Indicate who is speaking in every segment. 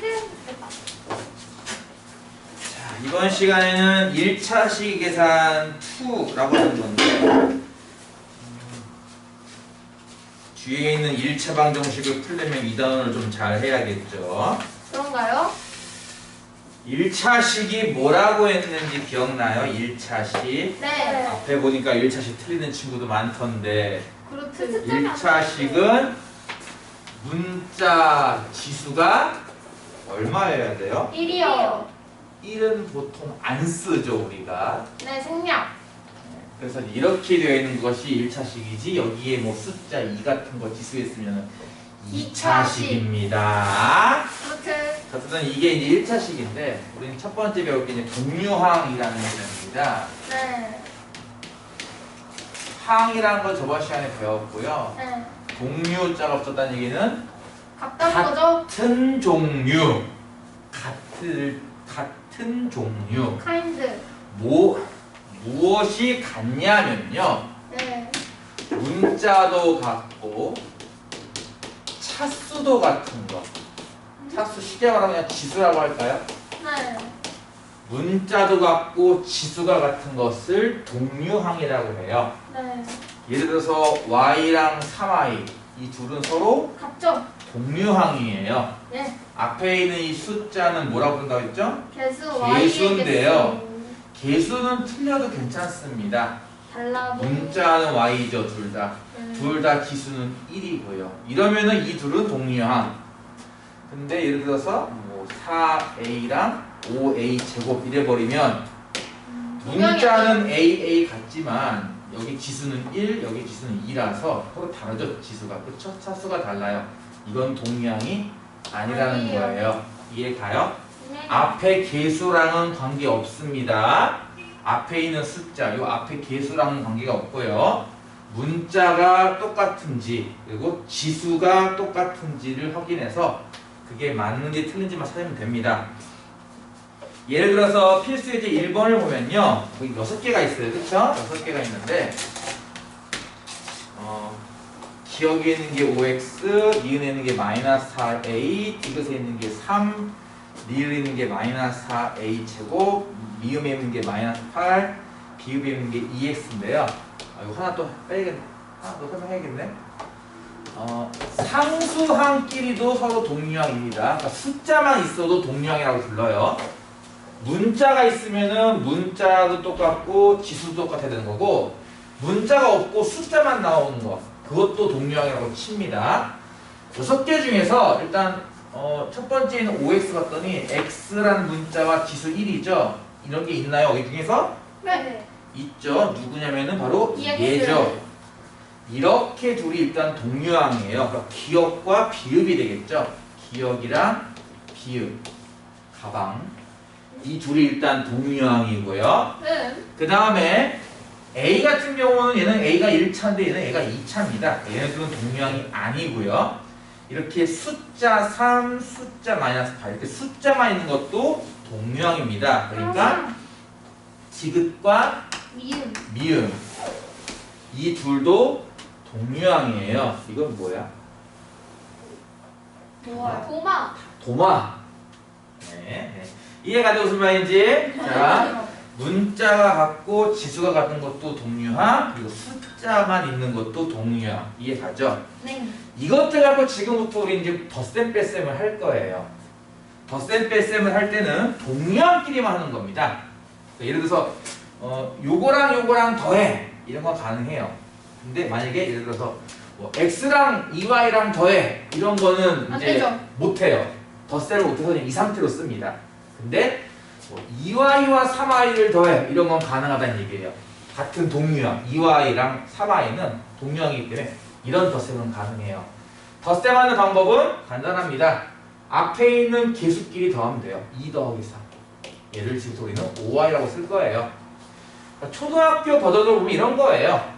Speaker 1: 자, 이번 시간에는 1차식 계산 2라고 하는 건데 뒤에 있는 1차 방정식을 풀려면 이 단원을 좀 잘 해야겠죠.
Speaker 2: 그런가요?
Speaker 1: 1차식이 뭐라고 했는지 기억나요? 1차식.
Speaker 2: 네.
Speaker 1: 앞에 보니까 1차식 틀리는 친구도 많던데
Speaker 2: 그렇듯.
Speaker 1: 1차식은 문자 지수가 얼마여야 돼요?
Speaker 2: 1이요.
Speaker 1: 1은 보통 안 쓰죠 우리가.
Speaker 2: 네, 생략.
Speaker 1: 그래서 이렇게 되어 있는 것이 1차식이지 여기에 뭐 숫자 2 같은 거 지수했으면 2차식입니다.
Speaker 2: 그렇듯.
Speaker 1: 어쨌든 이게 이제 1차식인데 우리는 첫 번째 배울 게 이제 동류항이라는 개념입니다.
Speaker 2: 네.
Speaker 1: 항이라는 걸 저번 시간에 배웠고요.
Speaker 2: 네.
Speaker 1: 동류자가 없었다는 얘기는
Speaker 2: 같다는 거죠?
Speaker 1: 같은 종류, 같은 종류.
Speaker 2: 카인드.
Speaker 1: 무엇이 같냐면요.
Speaker 2: 네.
Speaker 1: 문자도 같고 차수도 같은 거. 차수 쉽게 말하면 그냥 지수라고 할까요?
Speaker 2: 네.
Speaker 1: 문자도 같고 지수가 같은 것을 동류항이라고 해요.
Speaker 2: 네.
Speaker 1: 예를 들어서 y랑 3y 이 둘은 서로
Speaker 2: 같죠?
Speaker 1: 동류항이에요.
Speaker 2: 네.
Speaker 1: 앞에 있는 이 숫자는 뭐라고 부른다고 했죠?
Speaker 2: 개수
Speaker 1: 개수인데요. 개수는 틀려도 괜찮습니다.
Speaker 2: 달라도.
Speaker 1: 문자는 y죠, 둘 다. 둘 다 기수는 1이고요. 이러면은 이 둘은 동류항. 근데 예를 들어서 뭐 4a랑 5a 제곱 이래버리면 문자는 aa 같지만 여기 지수는 1, 여기 지수는 2라서 서로 다르죠, 지수가. 그쵸? 차수가 달라요. 이건 동류항이 아니라는
Speaker 2: 아니에요.
Speaker 1: 거예요. 이해 가요?
Speaker 2: 네.
Speaker 1: 앞에 개수랑은 관계 없습니다. 앞에 있는 숫자, 요 앞에 개수랑은 관계가 없고요. 문자가 똑같은지 그리고 지수가 똑같은지를 확인해서 그게 맞는지 틀린지만 찾으면 됩니다. 예를 들어서 필수 예제 1번을 보면요. 거기 6개가 있어요. 그쵸? 6개가 있는데 기억에 있는 게 5x, 니은에 있는 게 마이너스 4a, 디귿에 있는 게 3, 리을에 있는 게 마이너스 4a 제곱, 미음에 있는 게 마이너스 8, 비읍에 있는 게 2x인데요. 이거 하나 또 빼야겠네. 하나 더 설명해야겠네. 상수항끼리도 서로 동류항입니다. 그러니까 숫자만 있어도 동류항이라고 불러요. 문자가 있으면은 문자도 똑같고 지수도 똑같아야 되는 거고, 문자가 없고 숫자만 나오는 거, 그것도 동류항이라고 칩니다. 6개 중에서 일단 첫 번째는 5x 봤더니 x라는 문자와 지수 1이죠. 이런 게 있나요? 여기 중에서?
Speaker 2: 네.
Speaker 1: 있죠. 누구냐면은 바로
Speaker 2: EX.
Speaker 1: 얘죠. 이렇게 둘이 일단 동류항이에요. 그러니까 기억과 비읍이 되겠죠. 기억이랑 비읍, 가방. 이 둘이 일단 동류항이고요.
Speaker 2: 네.
Speaker 1: 그 다음에 A 같은 경우는 얘는 A가 1차인데 얘는 A가 2차입니다. 얘네들은 동류항이 아니고요. 이렇게 숫자 3, 숫자 마이너스 8 이렇게 숫자만 있는 것도 동류항입니다. 그러니까 디귿과 미음 이 둘도 동류항이에요. 이건 뭐야?
Speaker 2: 도마.
Speaker 1: 도마. 네. 이해가죠? 무슨 말인지? 자, 문자가 같고 지수가 같은 것도 동류항, 그리고 숫자만 있는 것도 동류항. 이해가죠?
Speaker 2: 네.
Speaker 1: 이것들 갖고 지금부터 우리 이제 덧셈 뺄셈을 할 거예요. 덧셈 뺄셈을 할 때는 동류항끼리만 하는 겁니다. 예를 들어서 요거랑 더해 이런 건 가능해요. 근데 만약에 예를 들어서 뭐 x랑 2y랑 더해 이런 거는
Speaker 2: 안
Speaker 1: 이제
Speaker 2: 되죠.
Speaker 1: 못해요. 덧셈을 못해서 이 상태로 씁니다. 근데 뭐 2y와 3y를 더해 이런 건 가능하다는 얘기예요. 같은 동류항 2y랑 3y는 동류항이기 때문에 이런 덧셈은 가능해요. 덧셈하는 방법은 간단합니다. 앞에 있는 개수끼리 더하면 돼요. 2 더하기 3. 얘를 지금 우리는 5y라고 쓸 거예요. 그러니까 초등학교 버전으로 보면 이런 거예요.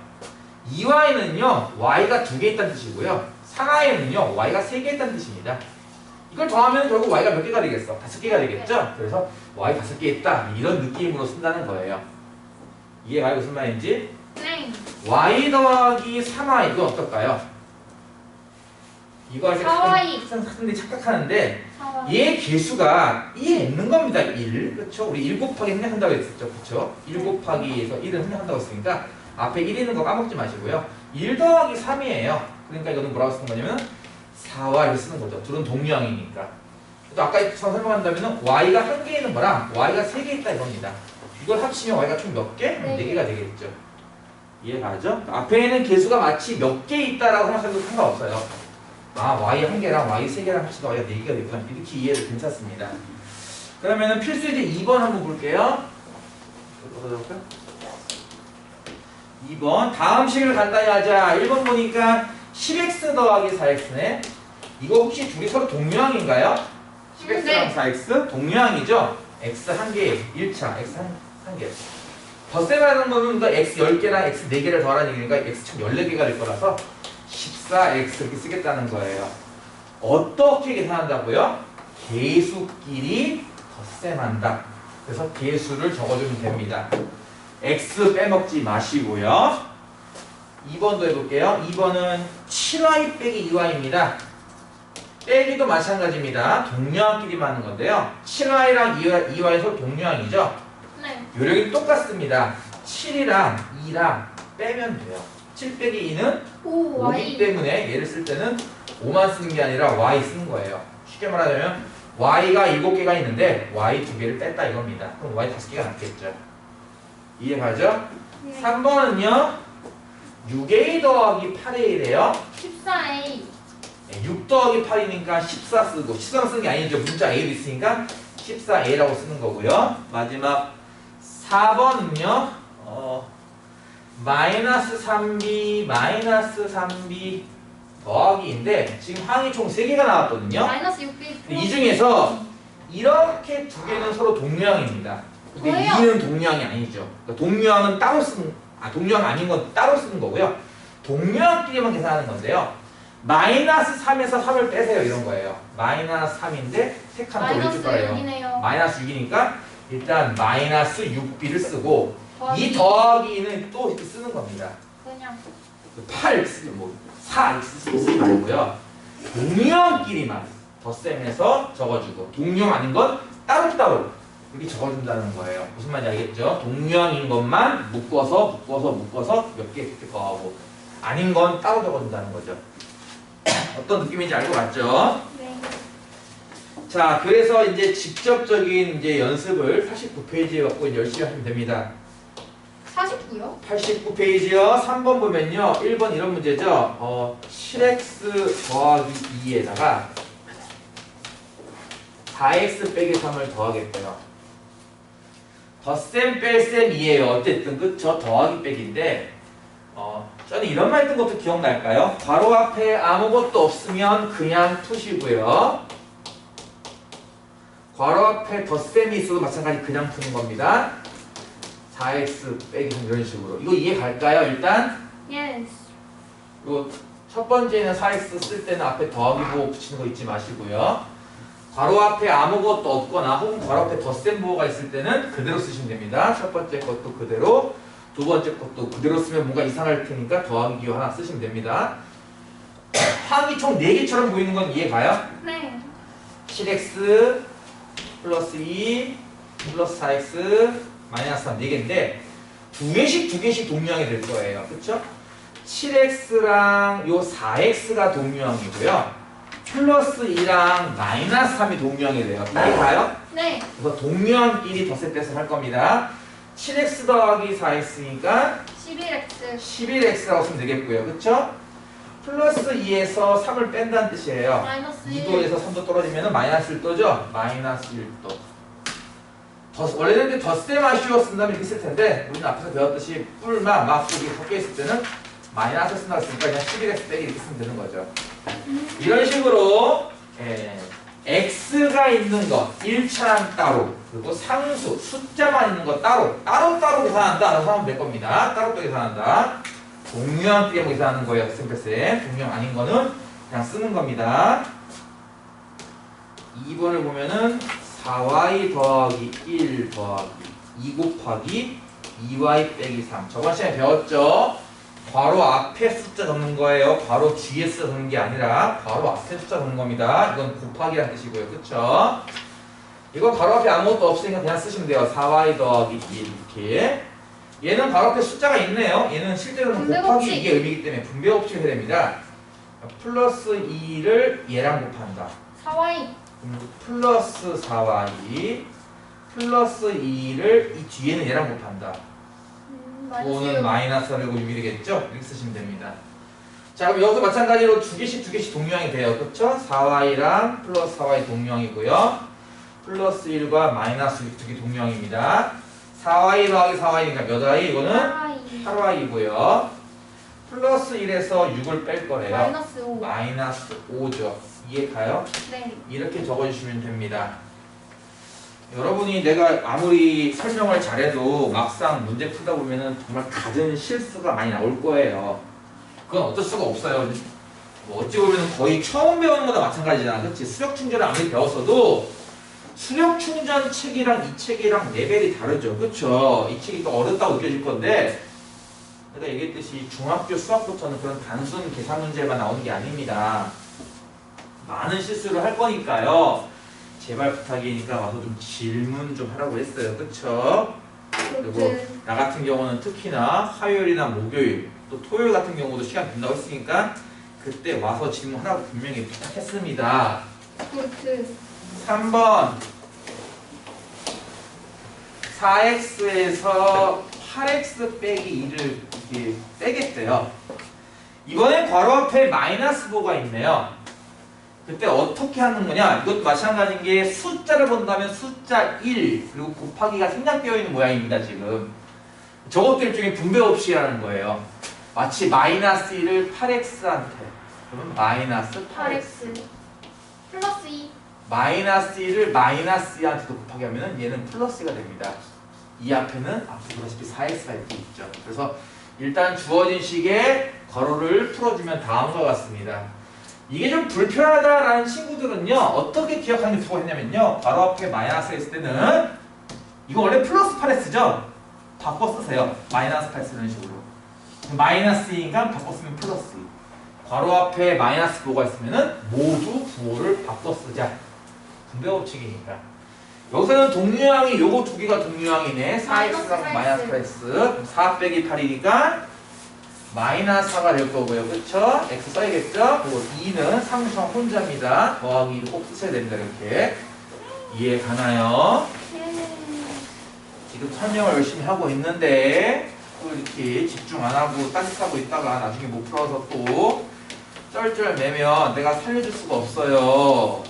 Speaker 1: 2y는요 y가 2개 있다는 뜻이고요. 3y는요 y가 3개 있다는 뜻입니다. 이걸 더하면 결국 y가 몇 개가 되겠어? 5개가 되겠죠? 그래서 y 5개 있다 이런 느낌으로 쓴다는 거예요. 이해가요? 무슨 말인지?
Speaker 2: 네.
Speaker 1: y 더하기 3y 이거 어떨까요? 이거 할 때
Speaker 2: 4y.
Speaker 1: 사람들이 착각하는데
Speaker 2: 4y.
Speaker 1: 얘 개수가 1에 있는 겁니다. 1. 그렇죠? 우리 1 곱하기 생략한다고 했었죠. 그렇죠? 1 곱하기에서 1을 생략한다고 했으니까 앞에 1 있는 거 까먹지 마시고요. 1 더하기 3이에요. 그러니까 이거는 뭐라고 쓰는 거냐면 4와 1을 쓰는 거죠. 둘은 동류항이니까. 또 아까 설명한다면 y가 한 개 있는 거랑 y가 3개 있다 이겁니다. 이걸 합치면 y가 총 몇 개? 4개가 되겠죠. 이해가죠? 앞에 있는 개수가 마치 몇 개 있다라고 생각해도 상관없어요. 아, y 한 개랑 y 3개랑 합치면 y가 4개가 되구나. 이렇게 이해해도 괜찮습니다. 그러면은 필수이제 2번 한번 볼게요. 2번 다음 식을 간단히 하자. 1번 보니까 10x 더하기 4x네. 이거 혹시 둘이 서로 동류항인가요? 10x랑
Speaker 2: 네.
Speaker 1: 4x? 동류항이죠? x 한 개, 1차, x 한 개. 덧셈하는 거는 또 x 10개랑 x 4개를 더하라는 얘기니까 x 총 14개가 될 거라서 14x 이렇게 쓰겠다는 거예요. 어떻게 계산한다고요? 개수끼리 덧셈한다. 그래서 개수를 적어주면 됩니다. x 빼먹지 마시고요. 2번도 해볼게요. 2번은 7y 빼기 2y입니다. 빼기도 마찬가지입니다. 동류항끼리만 하는 건데요. 7y랑 2y 서로 동류항이죠.
Speaker 2: 네.
Speaker 1: 요령이 똑같습니다. 7이랑 2랑 빼면 돼요. 7 빼기 2는 5기
Speaker 2: y.
Speaker 1: 때문에 얘를 쓸 때는 5만 쓰는 게 아니라 y 쓰는 거예요. 쉽게 말하자면 y가 7개가 있는데 y 2개를 뺐다 이겁니다. 그럼 y 5개가 남겠죠. 이해가죠?
Speaker 2: 네.
Speaker 1: 3번은요. 6a 더하기 8a래요.
Speaker 2: 14a.
Speaker 1: 6 더하기 8이니까 14 쓰고 14만 쓰는 게 아니죠. 문자 a도 있으니까 14a라고 쓰는 거고요. 마지막 4번은요. 마이너스 3b 마이너스 3b 더하기인데 지금 항이 총 3개가 나왔거든요.
Speaker 2: 마이너스 6b.
Speaker 1: 이 중에서 이렇게 두 개는 서로 동류항입니다. 근데
Speaker 2: 왜요?
Speaker 1: 2는 동류항이 아니죠. 그러니까 동류항은 따로 쓰는 동류항 아닌 건 따로 쓰는 거고요. 동류항끼리만 계산하는 건데요. 마이너스 3에서 3을 빼세요 이런 거예요. 마이너스 3인데 세 칸 더
Speaker 2: 마이너스
Speaker 1: 올릴 거예요.
Speaker 2: 6이네요.
Speaker 1: 마이너스 6이니까 일단 마이너스 6b를 쓰고
Speaker 2: 더하기.
Speaker 1: 이 더하기는 또 이렇게 쓰는 겁니다.
Speaker 2: 그냥
Speaker 1: 8 쓰면 뭐 4 쓰지 말고요. 동류항끼리만 덧셈해서 적어주고 동류항 아닌 건 따로따로 이렇게 적어준다는 거예요. 무슨 말인지 알겠죠? 동류항인 것만 묶어서 몇 개 이렇게 더하고 아닌 건 따로 적어준다는 거죠. 어떤 느낌인지 알 것 같죠?
Speaker 2: 네.
Speaker 1: 자, 그래서 이제 직접적인 이제 연습을 89페이지에 갖고 열심히 하시면 됩니다.
Speaker 2: 49요?
Speaker 1: 89페이지요. 3번 보면요. 1번 이런 문제죠. 7x 더하기 2에다가 4x 빼기 3을 더하겠고요. 덧셈 뺄셈 이에요. 어쨌든 그쵸? 더하기 빼기인데 저는 이런 말 했던 것도 기억날까요? 괄호 앞에 아무것도 없으면 그냥 푸시고요. 괄호 앞에 덧셈이 있어도 마찬가지 그냥 푸는 겁니다. 4x 빼기 3 이런 식으로. 이거 이해 갈까요? 일단
Speaker 2: Yes.
Speaker 1: 이거 첫 번째는 4x 쓸 때는 앞에 더하기 보호 붙이는 거 잊지 마시고요. 괄호 앞에 아무것도 없거나 혹은 괄호 앞에 덧셈 보호가 있을 때는 그대로 쓰시면 됩니다. 첫 번째 것도 그대로, 두 번째 것도 그대로 쓰면 뭔가 이상할 테니까 더하기 기호 하나 쓰시면 됩니다. 항이 총 4개처럼 보이는 건 이해 가요?
Speaker 2: 네.
Speaker 1: 7x 플러스 2 플러스 4x 마이너스 3 4개인데 두 개씩 동류항이 될 거예요. 그쵸? 7x랑 요 4x가 동류항이고요. 플러스 2랑 마이너스 3이 동류항이 돼요. 이해 가요?
Speaker 2: 네.
Speaker 1: 그래서 동류항끼리 덧셈 뺄셈 할 겁니다. 7x 더하기 4x니까
Speaker 2: 11x.
Speaker 1: 11x라고 쓰면 되겠고요. 그쵸? 플러스 2에서 3을 뺀다는 뜻이에요.
Speaker 2: 마이너스 1.
Speaker 1: 2도에서 3도 떨어지면 마이너스 1도죠? 마이너스 1도. 원래는 덧셈 하시오 쓴다면 이렇게 쓸 텐데 우리는 앞에서 배웠듯이 뿔만 막ful이 섞여 있을 때는 마이너스 쓴다고 했으니까 그냥 11x 빼기 이렇게 쓰면 되는 거죠. 이런 식으로 x가 있는 것 1차랑 따로 그리고 상수 숫자만 있는 것 따로 계산한다 라고 하면 될 겁니다. 따로 계산한다. 동류항끼리 계산하는 거예요. 덧셈 동류항 아닌 거는 그냥 쓰는 겁니다. 2번을 보면은 4y 더하기 1 더하기 2 곱하기 2y 빼기 3 저번 시간에 배웠죠? 괄호 앞에 숫자 적는 거예요. 괄호 뒤에 숫자 적는 게 아니라 괄호 앞에 숫자 적는 겁니다. 이건 곱하기라는 뜻이고요. 그쵸? 이거 괄호 앞에 아무것도 없으니까 그냥 쓰시면 돼요. 4y 더하기 1 이렇게. 얘는 괄호 앞에 숫자가 있네요. 얘는 실제로는
Speaker 2: 분배
Speaker 1: 곱하기
Speaker 2: 법칙.
Speaker 1: 이게 의미이기 때문에 분배 법칙을 해야 됩니다. 플러스 2를 얘랑 곱한다.
Speaker 2: 4y.
Speaker 1: 플러스 4y 플러스 2를 이 뒤에는 얘랑 곱한다.
Speaker 2: 마이너스
Speaker 1: 5는 마이너스 하고 6이 되겠죠? 이렇게 쓰시면 됩니다. 자, 그럼 여기서 마찬가지로 두 개씩 동류항이 돼요. 그쵸? 4y랑 플러스 4y 동류항이고요. 플러스 1과 마이너스 6 두 개 동류항입니다. 4y 더하기 4y니까 몇 y? 이거는 8y이고요. 플러스 1에서 6을 뺄 거래요.
Speaker 2: 마이너스 5.
Speaker 1: 마이너스 5죠. 이해 가요?
Speaker 2: 네.
Speaker 1: 이렇게 적어주시면 됩니다. 여러분이 내가 아무리 설명을 잘해도 막상 문제 풀다 보면은 정말 갖은 실수가 많이 나올 거예요. 그건 어쩔 수가 없어요. 뭐 어찌 보면 거의 처음 배우는 거나 마찬가지잖아. 그렇지? 수력 충전을 아무리 배웠어도 수력 충전 책이랑 이 책이랑 레벨이 다르죠. 그렇죠? 이 책이 또 어렵다고 느껴질 건데 내가 얘기했듯이 중학교 수학부터는 그런 단순 계산 문제만 나오는 게 아닙니다. 많은 실수를 할 거니까요. 제발 부탁이니까 와서 좀 질문 좀 하라고 했어요. 그쵸? 그리고 나 같은 경우는 특히나 화요일이나 목요일 또 토요일 같은 경우도 시간 된다고 했으니까 그때 와서 질문하라고 분명히 부탁했습니다. 3번 4x에서 8x 빼기 2를 이렇게 빼겠대요. 이번엔 괄호 앞에 마이너스 보가 있네요. 그때 어떻게 하는 거냐? 이것도 마찬가지인 게 숫자를 본다면 숫자 1 그리고 곱하기가 생략되어 있는 모양입니다. 지금 저것도 일종의 분배 없이라는 거예요. 마치 마이너스 1을 8x한테 그러면 마이너스 8x
Speaker 2: 플러스 2.
Speaker 1: 마이너스 1을 마이너스 2한테도 곱하기 하면 얘는 플러스가 됩니다. 이 앞에는 앞서 보다시피 4x가 이렇게 있죠. 그래서 일단 주어진 식의 괄호를 풀어주면 다음과 같습니다. 이게 좀 불편하다라는 친구들은요 어떻게 기억하는 게 좋겠냐면요 괄호 앞에 마이너스가 있을 때는 이거 원래 플러스 8x죠? 바꿔 쓰세요. 마이너스 8x 이런 식으로 마이너스 2니까 바꿔 쓰면 플러스 2 괄호 앞에 마이너스 부호가 있으면은 모두 부호를 바꿔 쓰자. 분배 법칙이니까 여기서는 동류항이 요거 두 개가 동류항이네. 4x랑 마이너스 8x 4 빼기 8이니까 마이너스 4가 될 거고요. 그쵸? x 써야겠죠? 그리고 2는 상수항 혼자입니다. 더하기 2도 꼭 쓰셔야 됩니다. 이렇게 이해 가나요? 지금 설명을 열심히 하고 있는데 또 이렇게 집중 안 하고 딴짓하고 있다가 나중에 못 풀어서 또 쩔쩔매면 내가 살려줄 수가 없어요.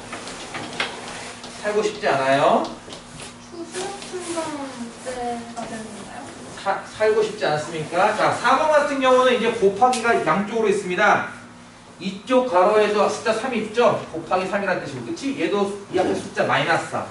Speaker 1: 살고 싶지 않아요?
Speaker 2: 수수충전 문제가 되는 건가요?
Speaker 1: 살고 싶지 않습니까? 자, 4번 같은 경우는 이제 곱하기가 양쪽으로 있습니다. 이쪽 가로에도 숫자 3이 있죠? 곱하기 3이라는 뜻이고, 그치? 얘도 이 앞에 숫자 마이너스 4.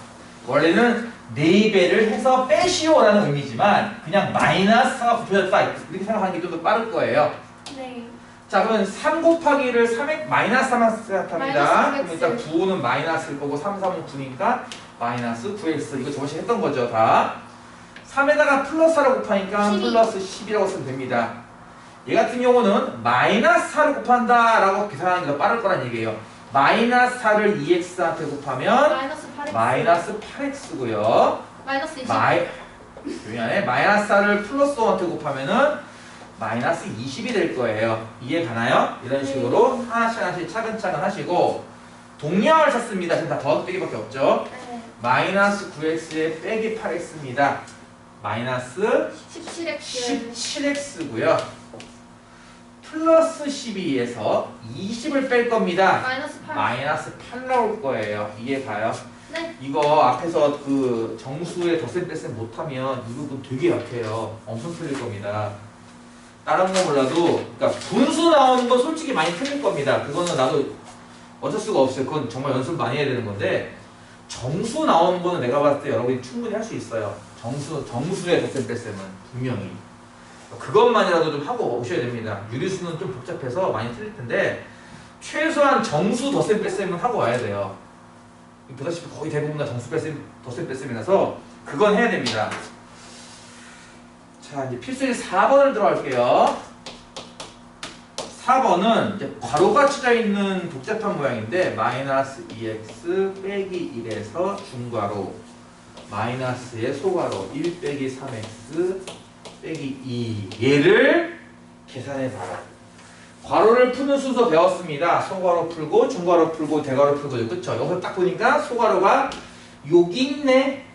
Speaker 1: 원래는 4배를 해서 빼시오라는 의미지만 그냥 마이너스 4가 곱해졌다 이렇게 생각하는 게 좀 더 빠를 거예요.
Speaker 2: 네.
Speaker 1: 자, 그러면 3 곱하기를 3에 마이너스 3만 생각합니다. 그럼
Speaker 2: 마이너스
Speaker 1: 일단 9는 마이너스일 거고 3, 3은 9니까 마이너스 9x 이거 저번에 했던 거죠 다. 3에다가 플러스 4를 곱하니까
Speaker 2: 12.
Speaker 1: 플러스 10이라고 쓰면 됩니다. 얘 같은 경우는 마이너스 4를 곱한다 라고 계산하는 게 더 빠를 거란 얘기예요. 마이너스 4를 2x한테 곱하면
Speaker 2: 마이너스 8x.
Speaker 1: 마이너스 8x고요.
Speaker 2: 마이너스 20.
Speaker 1: 조용하네. 마이너스 4를 플러스 5한테 곱하면은 마이너스 20이 될 거예요. 이해 가나요? 이런 식으로 하나씩 차근차근 하시고 동량을 찾습니다. 지금 다 더하기 빼기밖에 없죠.
Speaker 2: 네.
Speaker 1: 마이너스 9x에 빼기 8x입니다. 마이너스
Speaker 2: 17x.
Speaker 1: 17x고요. 플러스 12에서 20을 뺄 겁니다.
Speaker 2: 마이너스 8.
Speaker 1: 마이너스 8 나올 거예요. 이해 가요?
Speaker 2: 네.
Speaker 1: 이거 앞에서 그 정수의 덧셈 뺄셈 못하면 이 부분 되게 약해요. 엄청 틀릴 겁니다. 다른 거 몰라도 그러니까 분수 나오는 거 솔직히 많이 틀릴 겁니다. 그거는 나도 어쩔 수가 없어요. 그건 정말 연습 많이 해야 되는 건데 정수 나오는 거는 내가 봤을 때 여러분이 충분히 할 수 있어요. 정수의 덧셈 뺄셈은 분명히 그것만이라도 좀 하고 오셔야 됩니다. 유리수는 좀 복잡해서 많이 틀릴 텐데 최소한 정수 덧셈 뺄셈은 하고 와야 돼요. 보다시피 거의 대부분 다 정수 뺄셈, 덧셈 뺄셈이라서 그건 해야 됩니다. 자, 이제 필수일 4번을 들어갈게요. 4번은 이제 괄호가 쳐져 있는 복잡한 모양인데 마이너스 2x 빼기 1에서 중괄호 마이너스의 소괄호 1 빼기 3x 빼기 2 얘를 계산해 봐라. 괄호를 푸는 순서 배웠습니다. 소괄호 풀고 중괄호 풀고 대괄호 풀고 그쵸? 여기서 딱 보니까 소괄호가 여기 있네.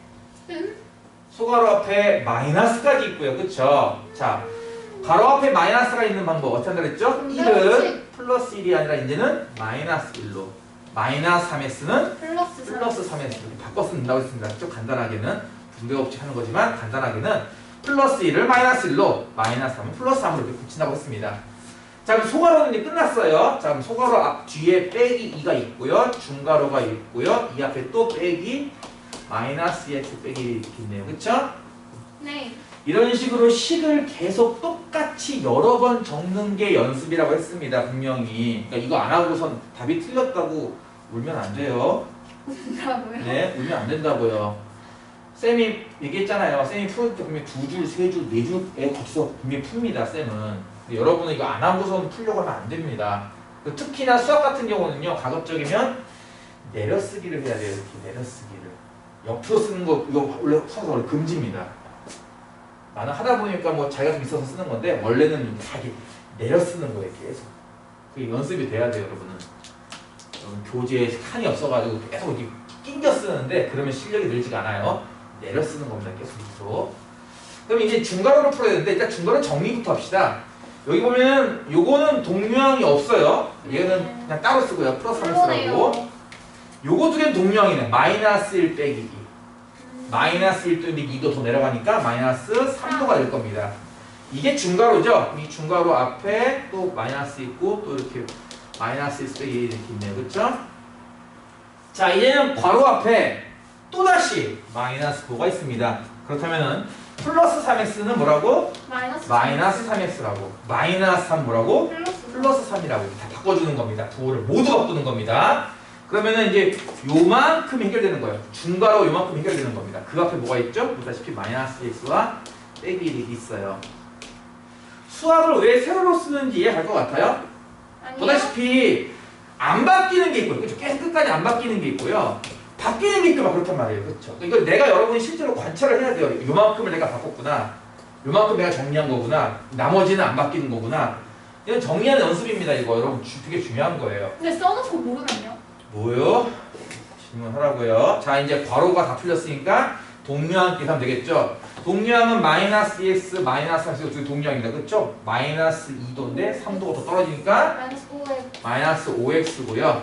Speaker 1: 소괄호 앞에 마이너스까지 있고요. 그쵸? 자, 괄호 앞에 마이너스가 있는 방법 어떻게 한다 그랬죠? 1은 플러스 1이 아니라 이제는 마이너스 1로 마이너스 3x는
Speaker 2: 플러스
Speaker 1: 플러스 3x 이렇게 바꿔 쓴다고 했습니다. 좀 간단하게는 분배법칙 하는 거지만 간단하게는 플러스 1을 마이너스 1로 마이너스 3은 플러스 3으로 이렇게 붙인다고 했습니다. 자 그럼 소괄호는 이제 끝났어요. 자 그럼 소괄호 앞 뒤에 빼기 2가 있고요. 중괄호가 있고요. 이 앞에 또 빼기 마이너스 2x 빼기 1이 이렇게 있네요. 그쵸?
Speaker 2: 네.
Speaker 1: 이런 식으로 식을 계속 똑같이 여러 번 적는 게 연습이라고 했습니다. 분명히. 그러니까 이거 안 하고선 답이 틀렸다고 울면 안 돼요.
Speaker 2: 뭐라고요?
Speaker 1: 네, 울면 안 된다고요. 쌤이 얘기했잖아요. 쌤이 풀 때 분명히 2줄, 3줄, 4줄에 거쳐서 분명히 풉니다. 쌤은. 근데 여러분은 이거 안 하고선 풀려고 하면 안 됩니다. 특히나 수학 같은 경우는요. 가급적이면 내려쓰기를 해야 돼요. 이렇게 내려쓰기를. 옆으로 쓰는 거 이거 원래 수학은 금지입니다. 나는 하다 보니까 뭐 자기가 좀 있어서 쓰는 건데 원래는 자기 내려 쓰는 거예요. 계속. 그게 연습이 돼야 돼요. 여러분은. 여러분 교재에 칸이 없어가지고 계속 이렇게 낑겨 쓰는데 그러면 실력이 늘지가 않아요. 내려 쓰는 겁니다. 계속. 그럼 이제 중괄호를 풀어야 되는데 일단 중괄호 정리부터 합시다. 여기 보면 요거는 동류항이 없어요. 얘는 그냥 따로 쓰고요. 플러스 3x라고. 요거 두 개는 동류항이네. 마이너스 1 빼기 2. 마이너스 1도 2도 더 내려가니까 마이너스 3도가 될 겁니다. 이게 중괄호죠? 이 중괄호 앞에 또 마이너스 있고 또 이렇게 마이너스 1 빼기 1 이렇게 있네요. 그쵸? 자 이제는 괄호 앞에 또다시 마이너스 9가 있습니다. 그렇다면은 플러스 3x는 뭐라고? 마이너스 3x라고. 마이너스 3 뭐라고? 플러스 3이라고 다 바꿔주는 겁니다. 부호를 모두 바꾸는 겁니다. 그러면은 이제 요만큼 해결되는 거예요. 중괄호 요만큼 해결되는 겁니다. 그 앞에 뭐가 있죠? 보다시피 마이너스 x와 빼기 1이 있어요. 수학을 왜 세로로 쓰는지 이해할 것 같아요?
Speaker 2: 아니요.
Speaker 1: 보다시피 안 바뀌는 게 있고요. 그렇죠? 계속 끝까지 안 바뀌는 게 있고요. 바뀌는 게 있고 막 그렇단 말이에요. 그렇죠? 이거 내가 여러분이 실제로 관찰을 해야 돼요. 요만큼을 내가 바꿨구나. 요만큼 내가 정리한 거구나. 나머지는 안 바뀌는 거구나. 이건 정리하는 연습입니다. 이거 여러분 되게 중요한 거예요.
Speaker 2: 근데 써놓고 모르면요?
Speaker 1: 뭐요? 질문하라고요. 자 이제 괄호가 다 풀렸으니까 동류항 계산 되겠죠? 동류항은 마이너스 2x, 마이너스 3x 두 동류항입니다. 그렇죠? 마이너스 2도인데 3도가 더 떨어지니까
Speaker 2: 마이너스 5에
Speaker 1: 마이너스 5x고요.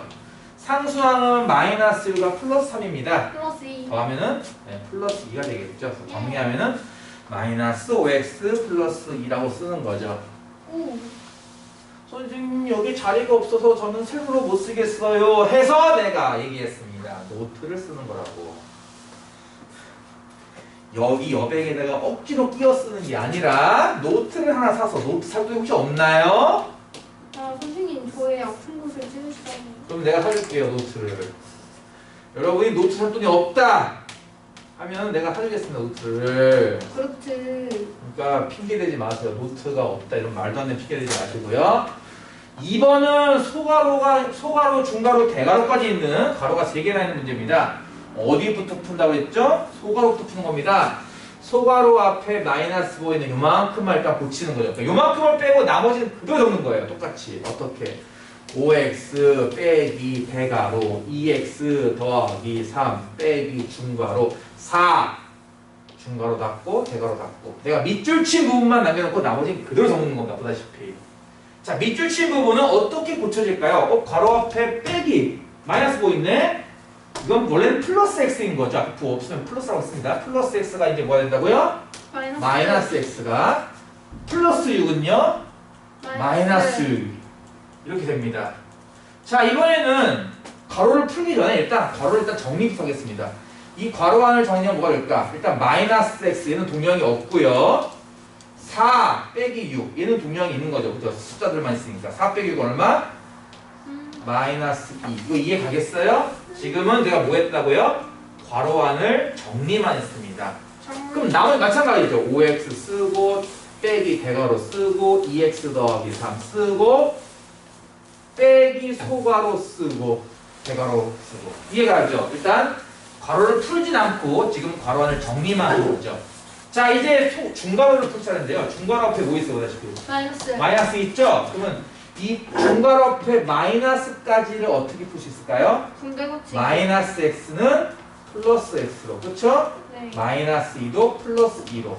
Speaker 1: 상수항은 마이너스 1과 플러스 3입니다.
Speaker 2: 플러스 2.
Speaker 1: 더하면은 네, 플러스 2가 되겠죠. 그래서 정리하면은 마이너스 5x 플러스 2라고 쓰는 거죠.
Speaker 2: 오.
Speaker 1: 선생님 여기 자리가 없어서 저는 세로로 못 쓰겠어요 해서 내가 얘기했습니다. 노트를 쓰는 거라고. 여기 여백에다가 억지로 끼워 쓰는 게 아니라 노트를 하나 사서 노트 살 돈 혹시 없나요?
Speaker 2: 아 선생님 저의 아픈 곳을 찌르시다니.
Speaker 1: 그럼 내가 사줄게요 노트를. 여러분이 노트 살 돈이 없다 하면 내가 사주겠습니다 노트를.
Speaker 2: 그렇지.
Speaker 1: 그러니까 핑계대지 마세요. 노트가 없다 이런 말도 안 되는 핑계대지 마시고요. 2번은 소괄호, 중괄호, 대괄호까지 있는 괄호가 3개나 있는 문제입니다. 어디부터 푼다고 했죠? 소괄호부터 푸는 겁니다. 소괄호 앞에 마이너스 5에는 요만큼만 일단 고치는 거죠. 그러니까 요만큼을 빼고 나머지는 그대로 적는 거예요. 똑같이. 어떻게? 5x 빼기 대괄호 2x 더하기 3 빼기 중괄호 4 중괄호 닫고 대괄호 닫고 내가 밑줄 친 부분만 남겨놓고 나머지는 그대로 적는 겁니다. 보다시피 자 밑줄 친 부분은 어떻게 고쳐질까요? 괄호 앞에 빼기 마이너스 5 있네? 이건 원래는 플러스 x인 거죠. 앞에 부호 없으면 플러스라고 했습니다. 플러스 x가 이제 뭐가 된다고요? 마이너스 x가 플러스 6은요? 마이너스 6 이렇게 됩니다. 자 이번에는 괄호를 풀기 전에 일단 괄호를 정리부터 하겠습니다. 이 괄호 안을 정리하면 뭐가 될까? 일단 마이너스 x 얘는 동량이 없고요. 4 빼기 6 얘는 동량이 있는 거죠. 그죠? 숫자들만 있으니까 4 빼기 6 얼마? 마이너스 2 이거 이해 가겠어요? 지금은 내가 뭐 했다고요? 괄호 안을 정리만 했습니다. 그럼 나머지 마찬가지죠. 5x 쓰고 빼기 대괄호 쓰고 2x 더하기 3 쓰고 빼기 소괄호 쓰고 대괄호 쓰고 이해가죠? 일단 괄호를 풀진 않고 지금 괄호 안을 정리만 하는 거죠. 자 이제 중괄호를 풀 차례인데요. 중괄호 앞에 뭐 있어 보다시피
Speaker 2: 마이너스.
Speaker 1: 마이너스 있죠? 그러면 이 중괄호 앞에 마이너스까지를 어떻게 풀 수 있을까요?
Speaker 2: 분배 법칙.
Speaker 1: 마이너스 x는 플러스 x로 그렇죠?
Speaker 2: 네.
Speaker 1: 마이너스 2도 플러스 2로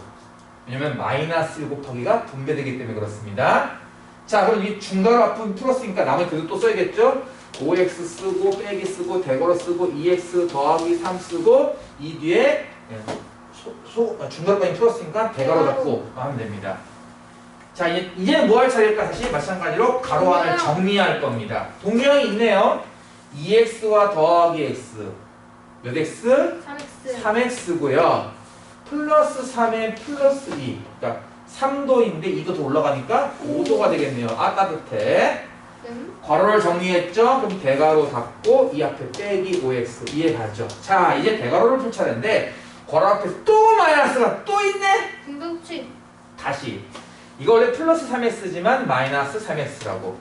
Speaker 1: 왜냐면 마이너스 1 곱하기가 분배되기 때문에 그렇습니다. 자 그럼 이 중괄호 앞은 풀었으니까 나머지 그대로 또 써야겠죠? 5x 쓰고 빼기 쓰고 대괄호 쓰고 2x 더하기 3 쓰고 이 뒤에 중괄호까지 풀었으니까 대괄호 잡고 하면 됩니다. 자 이제는 뭐 할 차례일까? 다시 마찬가지로 가로 안을 정리할 겁니다. 동류형이 있네요. 2x와 더하기 x 몇 x?
Speaker 2: 3x.
Speaker 1: 3x고요. 플러스 3에 플러스 2 그러니까 3도인데 2도 더 올라가니까 5도가 되겠네요. 아 따뜻해. 괄호를 정리했죠? 그럼 대괄호 닫고 이 앞에 빼기 5x 이해가죠? 자 이제 대괄호를 풀 차례인데 괄호 앞에 또 마이너스가 또 있네?
Speaker 2: 분배 법칙.
Speaker 1: 다시 이거 원래 플러스 3x지만 마이너스 3x라고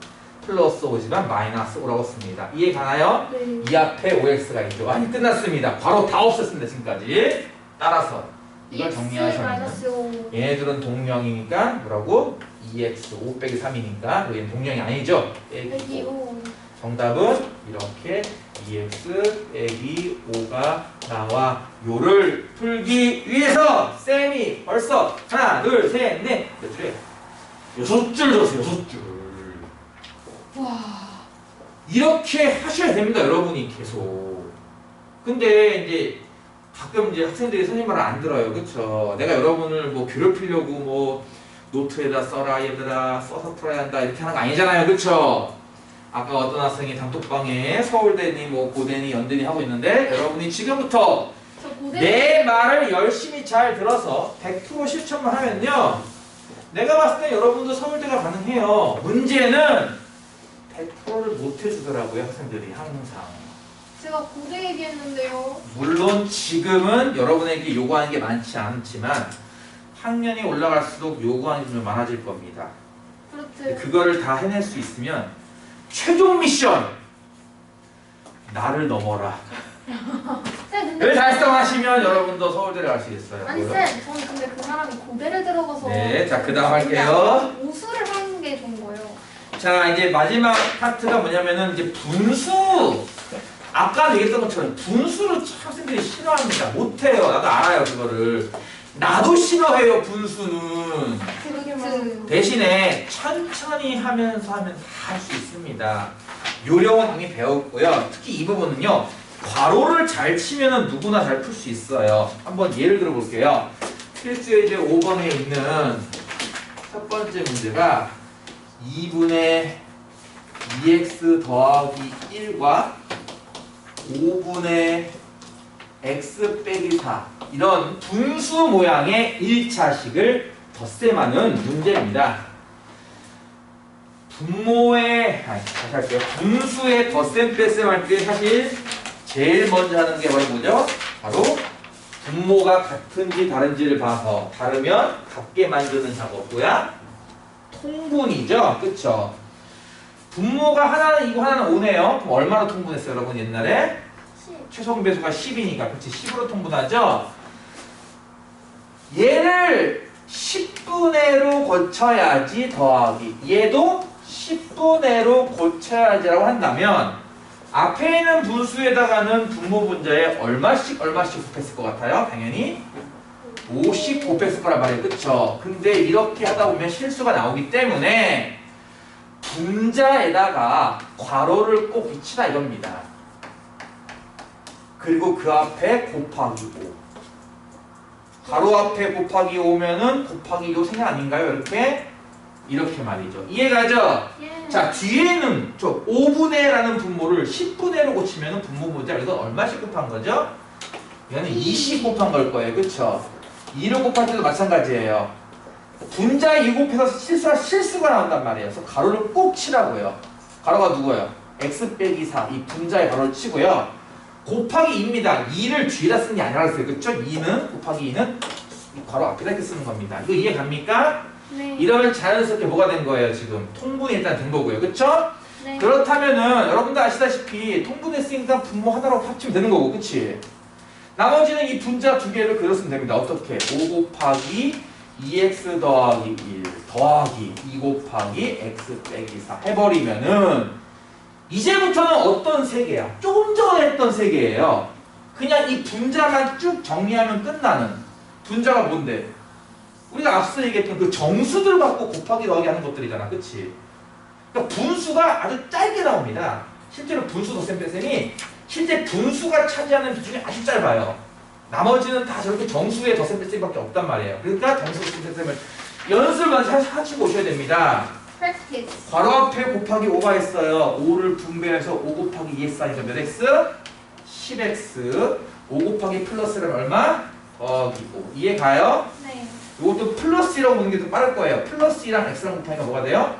Speaker 1: 플러스 5지만 마이너스 5라고 씁니다. 이해 가나요?
Speaker 2: 네.
Speaker 1: 이 앞에 5x가 있죠. 아니 끝났습니다. 괄호 다 없었습니다. 지금까지. 따라서 이걸 정리하시면
Speaker 2: 마이너스 5.
Speaker 1: 얘네들은 동명이니까 뭐라고? 2x 5 빼기 3이니까 얘는 동명이 아니죠?
Speaker 2: 빼기
Speaker 1: 빼기 5.
Speaker 2: 5.
Speaker 1: 정답은 이렇게 2x 빼기 5가 나와. 요를 풀기 위해서 쌤이 벌써 하나 둘 셋 넷 몇 줄이에요? 6줄 줬어요. 6줄.
Speaker 2: 와.
Speaker 1: 이렇게 하셔야 됩니다. 여러분이 계속. 근데 이제 가끔 이제 학생들이 선생님 말을 안 들어요. 그쵸? 내가 여러분을 뭐 괴롭히려고 뭐 노트에다 써라 얘들아 써서 풀어야 한다 이렇게 하는 거 아니잖아요. 그쵸? 아까 어떤 학생이 단톡방에 서울대니 뭐 고대니 연대니 하고 있는데 여러분이 지금부터
Speaker 2: 저 고대.
Speaker 1: 내 말을 열심히 잘 들어서 100% 실천만 하면요 내가 봤을 때 여러분도 서울대가 가능해요. 문제는 100%를 못 해주더라고요. 학생들이 항상.
Speaker 2: 제가 고대 얘기했는데요.
Speaker 1: 물론 지금은 여러분에게 요구하는 게 많지 않지만 학년이 올라갈수록 요구하는 게 좀 많아질 겁니다.
Speaker 2: 그렇죠.
Speaker 1: 그거를 다 해낼 수 있으면 최종 미션 나를 넘어라.
Speaker 2: 쌤
Speaker 1: 를
Speaker 2: 근데
Speaker 1: 달성하시면 여러분도 서울대를 갈 수 있어요.
Speaker 2: 아니 쌤 저는 근데 그 사람이 고대를 들어가서
Speaker 1: 네, 자 그다음 할게요.
Speaker 2: 우수를 하는 게 좋은 거예요.
Speaker 1: 자 이제 마지막 파트가 뭐냐면은 이제 분수. 아까 얘기했던 것처럼 분수를 학생들이 싫어합니다. 못해요. 나도 알아요 그거를. 나도 싫어해요 분수는.
Speaker 2: 그러게 말이에요.
Speaker 1: 대신에 천천히 하면서 하면 다 할 수 있습니다. 요령은 이미 배웠고요. 특히 이 부분은요. 괄호를 잘 치면은 누구나 잘 풀 수 있어요. 한번 예를 들어 볼게요. 필수의 이제 5번에 있는 첫 번째 문제가 2분의 2x 더하기 1과 5분의 x 빼기 4 이런 분수 모양의 1차식을 덧셈하는 문제입니다. 다시 할게요. 분수의 덧셈 뺄셈 할 때 사실 제일 먼저 하는 게 바로 뭐죠? 바로 분모가 같은지 다른지를 봐서 다르면 같게 만드는 작업. 뭐야? 통분이죠. 그쵸? 분모가 하나는 2고 하나는 5네요. 그럼 얼마로 통분했어요, 여러분 옛날에?
Speaker 2: 10.
Speaker 1: 최소분 배수가 10이니까 그렇지 10으로 통분하죠. 얘를 10분의로 고쳐야지 더하기 얘도 10분의로 고쳐야지라고 한다면 앞에 있는 분수에다가는 분모 분자에 얼마씩 곱했을 것 같아요? 당연히 50 곱했을 거란 말이에요. 그쵸? 근데 이렇게 하다 보면 실수가 나오기 때문에 분자에다가 괄호를 꼭 붙이라 이겁니다. 그리고 그 앞에 곱하기 5. 가로 앞에 곱하기 5면은 곱하기 2도 생각 아닌가요? 이렇게 말이죠. 이해가죠?
Speaker 2: 예.
Speaker 1: 자 뒤에는 저 5분의라는 분모를 10분의로 고치면은 분모 문자 이건 얼마씩 곱한 거죠? 이거는 20 곱한 걸 거예요. 그쵸? 2를 곱할 때도 마찬가지예요. 분자 2 곱해서 실수가 나온단 말이에요. 그래서 가로를 꼭 치라고요. 가로가 누구예요? x 빼기 4 이 분자의 가로를 치고요. 곱하기 2입니다. 2를 뒤에다 쓴 게 아니라 그랬어요. 그쵸? 2는 곱하기 2는 괄호 앞에다 이렇게 쓰는 겁니다. 이거 이해 갑니까?
Speaker 2: 네.
Speaker 1: 이러면 자연스럽게 뭐가 된 거예요? 지금 통분이 일단 된 거고요. 그쵸?
Speaker 2: 네.
Speaker 1: 그렇다면은 여러분들 아시다시피 통분했으니까 분모 하나로 합치면 되는 거고, 그치? 나머지는 이 분자 두 개를 그렸으면 됩니다. 어떻게? 5 곱하기 2x 더하기 1 더하기 2 곱하기 x 빼기 4 해버리면은 이제부터는 어떤 세계야? 조금 전에 했던 세계예요. 그냥 이 분자만 쭉 정리하면 끝나는 분자가 뭔데? 우리가 앞서 얘기했던 그 정수들 갖고 곱하기 더하기 하는 것들이잖아, 그치? 그러니까 분수가 아주 짧게 나옵니다. 실제로 분수 덧셈 실제 분수가 차지하는 비중이 아주 짧아요. 나머지는 다 저렇게 정수의 덧셈 뺄셈밖에 없단 말이에요. 그러니까 정수 덧셈 뺄셈을 연습을 하시고 오셔야 됩니다.
Speaker 2: practice.
Speaker 1: 괄호 앞에 곱하기 5가 있어요. 5를 분배해서 5 곱하기 2x 하니까 몇 x? 10x. 5 곱하기 플러스는 얼마? 더하기 5. 이해 가요?
Speaker 2: 네.
Speaker 1: 이것도 플러스라고 보는 게 더 빠를 거예요. 플러스 2랑 x랑 곱하니까 뭐가 돼요?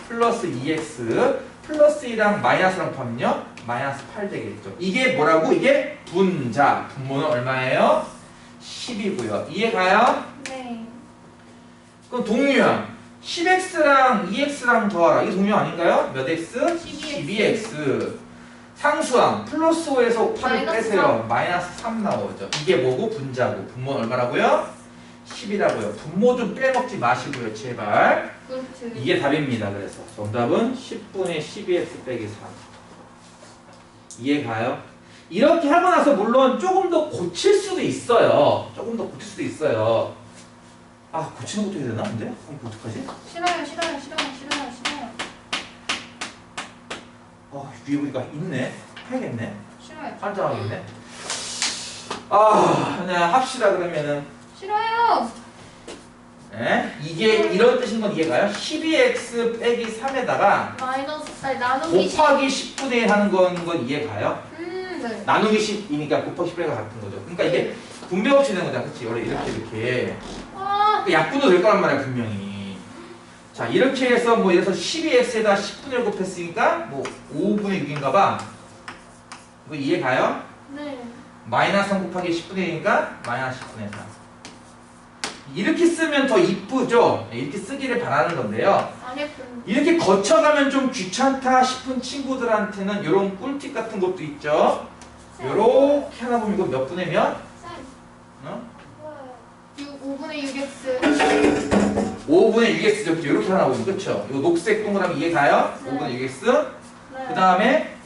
Speaker 1: 플러스 2x. 플러스 2랑 마이너스랑 곱하면요? 마이너스 8 되겠죠. 이게 뭐라고? 이게 분자. 분모는 얼마예요? 10이고요. 이해 가요?
Speaker 2: 네.
Speaker 1: 그럼 동류형 10x랑 2x랑 더하라. 이게 동류형 아닌가요? 몇 x?
Speaker 2: 12x.
Speaker 1: 12x. 상수항 플러스 5에서 8을
Speaker 2: 마이너스
Speaker 1: 빼세요. 마이너스 3 나오죠. 이게 뭐고? 분자고. 분모는 얼마라고요? 10이라고요. 분모 좀 빼먹지 마시고요. 제발.
Speaker 2: 굿.
Speaker 1: 이게 답입니다. 그래서 정답은 10분의 12x 빼기 3. 이해 가요? 이렇게 하고 나서 물론 조금 더 고칠 수도 있어요. 조금 더 고칠 수도 있어요. 아, 고치는 것도 해야 되나? 근데? 그럼 어떡하지?
Speaker 2: 싫어요.
Speaker 1: 위에 보니까 있네. 해야겠네.
Speaker 2: 싫어요.
Speaker 1: 환장하겠네. 아, 그냥 합시다 그러면은.
Speaker 2: 싫어요.
Speaker 1: 예? 이게 이런 뜻인 건 이해가요? 12x 빼기 3에다가
Speaker 2: 마이너스 아니 나누기 10.
Speaker 1: 곱하기 10분의 1 하는 건 이해가요?
Speaker 2: 네.
Speaker 1: 나누기 10이니까 곱하기 10분의 1과 같은 거죠. 그러니까 이게 분배 없이 되는 거잖아. 그치? 원래 이렇게.
Speaker 2: 아,
Speaker 1: 그러니까 약분도 될 거란 말이야, 분명히. 자, 이렇게 해서 뭐 예를 들어서 12x에다 10분의 1 곱했으니까 뭐 5분의 6인가 봐. 이거 이해가요?
Speaker 2: 네.
Speaker 1: 마이너스 3 곱하기 10분의 1이니까 마이너스 10분의 4. 이렇게 쓰면 더 이쁘죠? 이렇게 쓰기를 바라는 건데요.
Speaker 2: 안 예쁜.
Speaker 1: 이렇게 거쳐가면 좀 귀찮다 싶은 친구들한테는 이런 꿀팁 같은 것도 있죠. 요렇게 하나 보면 이거 몇 분의 몇? 어?
Speaker 2: 5분의 6x.
Speaker 1: 5분의 6x죠. 그죠? 이렇게 하나 보면 그쵸? 이 녹색 동그라미 이해 가요?
Speaker 2: 네.
Speaker 1: 5분의 6x.
Speaker 2: 네.
Speaker 1: 그 다음에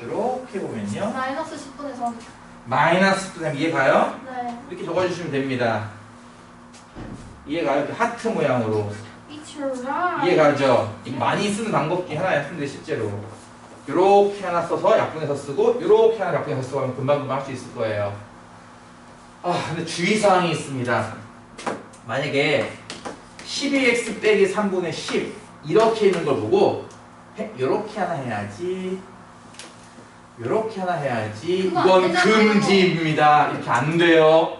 Speaker 1: 이렇게 보면요.
Speaker 2: 마이너스 10분의 3.
Speaker 1: 마이너스 분의 이해 가요?
Speaker 2: 네.
Speaker 1: 이렇게 적어주시면 됩니다. 이해 가요? 이렇게 하트 모양으로.
Speaker 2: It's right.
Speaker 1: 이해 가죠? 이거 많이 쓰는 방법 중에 하나였는데 실제로 요렇게 하나 써서 약분해서 쓰고 요렇게 하나 약분해서 쓰고 하면 금방금방 할 수 있을 거예요. 아, 근데 주의사항이 있습니다. 만약에 12x 빼기 3분의 10 이렇게 있는 걸 보고 요렇게 하나 해야지 요렇게 하나 해야지
Speaker 2: 그거 안
Speaker 1: 이건
Speaker 2: 되잖아요.
Speaker 1: 금지입니다. 이렇게 안 돼요.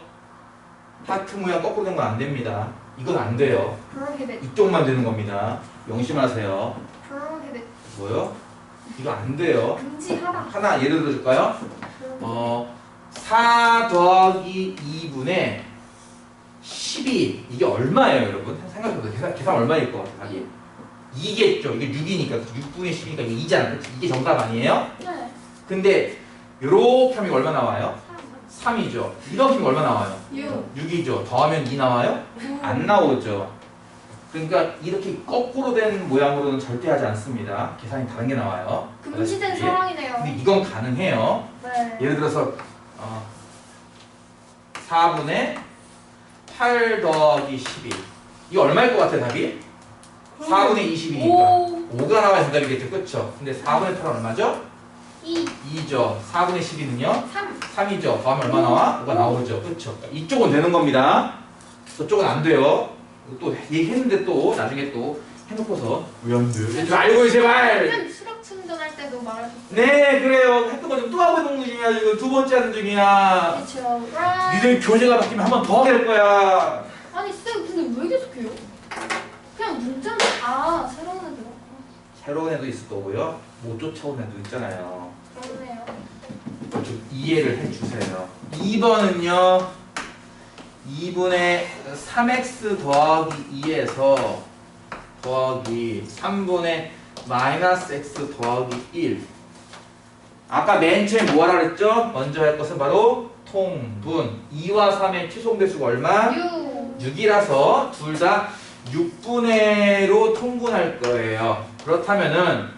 Speaker 1: 하트 모양 거꾸로 된 건 안 됩니다. 이건 안 돼요.
Speaker 2: Prohibit.
Speaker 1: 이쪽만 되는 겁니다. 명심하세요.
Speaker 2: Prohibit.
Speaker 1: 뭐요? 이거 안 돼요.
Speaker 2: 금지하라.
Speaker 1: 하나 예를 들어줄까요? 4 더하기 2분의 12 이게 얼마예요, 여러분? 생각해보세요. 계산 얼마일 것 같아요, 답이? 2겠죠. 이게 6이니까 6분의 10이니까 이게 2잖아. 그치? 이게 정답 아니에요?
Speaker 2: 네.
Speaker 1: 근데 요렇게 하면 이거 얼마 나와요? 3이죠. 이렇게 하면 얼마 나와요?
Speaker 2: 6.
Speaker 1: 6이죠. 더하면 2 나와요? 안 나오죠. 그러니까 이렇게 거꾸로 된 모양으로는 절대 하지 않습니다. 계산이 다른 게 나와요.
Speaker 2: 금지된
Speaker 1: 아시다시피.
Speaker 2: 상황이네요.
Speaker 1: 근데 이건 가능해요.
Speaker 2: 네.
Speaker 1: 예를 들어서 4분의 8 더하기 12 이거 얼마일 것 같아요, 답이? 4분의 22니까 5가 나와야 정답이겠죠, 그쵸? 근데 4분의 8은 얼마죠?
Speaker 2: 2.
Speaker 1: 2죠. 4분의 12는요?
Speaker 2: 3.
Speaker 1: 3이죠. 더하면 얼마 나와? 5가 나오죠, 그쵸? 이쪽은 되는 겁니다. 저쪽은 안 돼요. 또 얘기했는데 또 나중에 또 해놓고서 왜 안 돼? 좀 알고 제발!
Speaker 2: 쌤 수력 충전할 때도 말하셨어요.
Speaker 1: 네, 그래요. 했던 거 지금 또 하고 있는 중이야. 지금 두 번째 하는 중이야.
Speaker 2: 그렇죠. right.
Speaker 1: 니들 교재가 바뀌면 한 번 더 하게 될 거야.
Speaker 2: 아니 쌤 근데 왜 계속 해요? 그냥 문자는 다 새로운 애들 왔고.
Speaker 1: 새로운 애도 있을 거고요. 못 쫓아온 애도 있잖아요.
Speaker 2: 그렇네요.
Speaker 1: 좀 이해를 해주세요. 2번은요. 2분의 3x 더하기 2에서 더하기 3분의 마이너스 x 더하기 1. 아까 맨 처음에 뭐 하라 그랬죠? 먼저 할 것은 바로 통분. 2와 3의 최소배수가 얼마?
Speaker 2: 6.
Speaker 1: 6이라서 둘 다 6분의로 통분할 거예요. 그렇다면은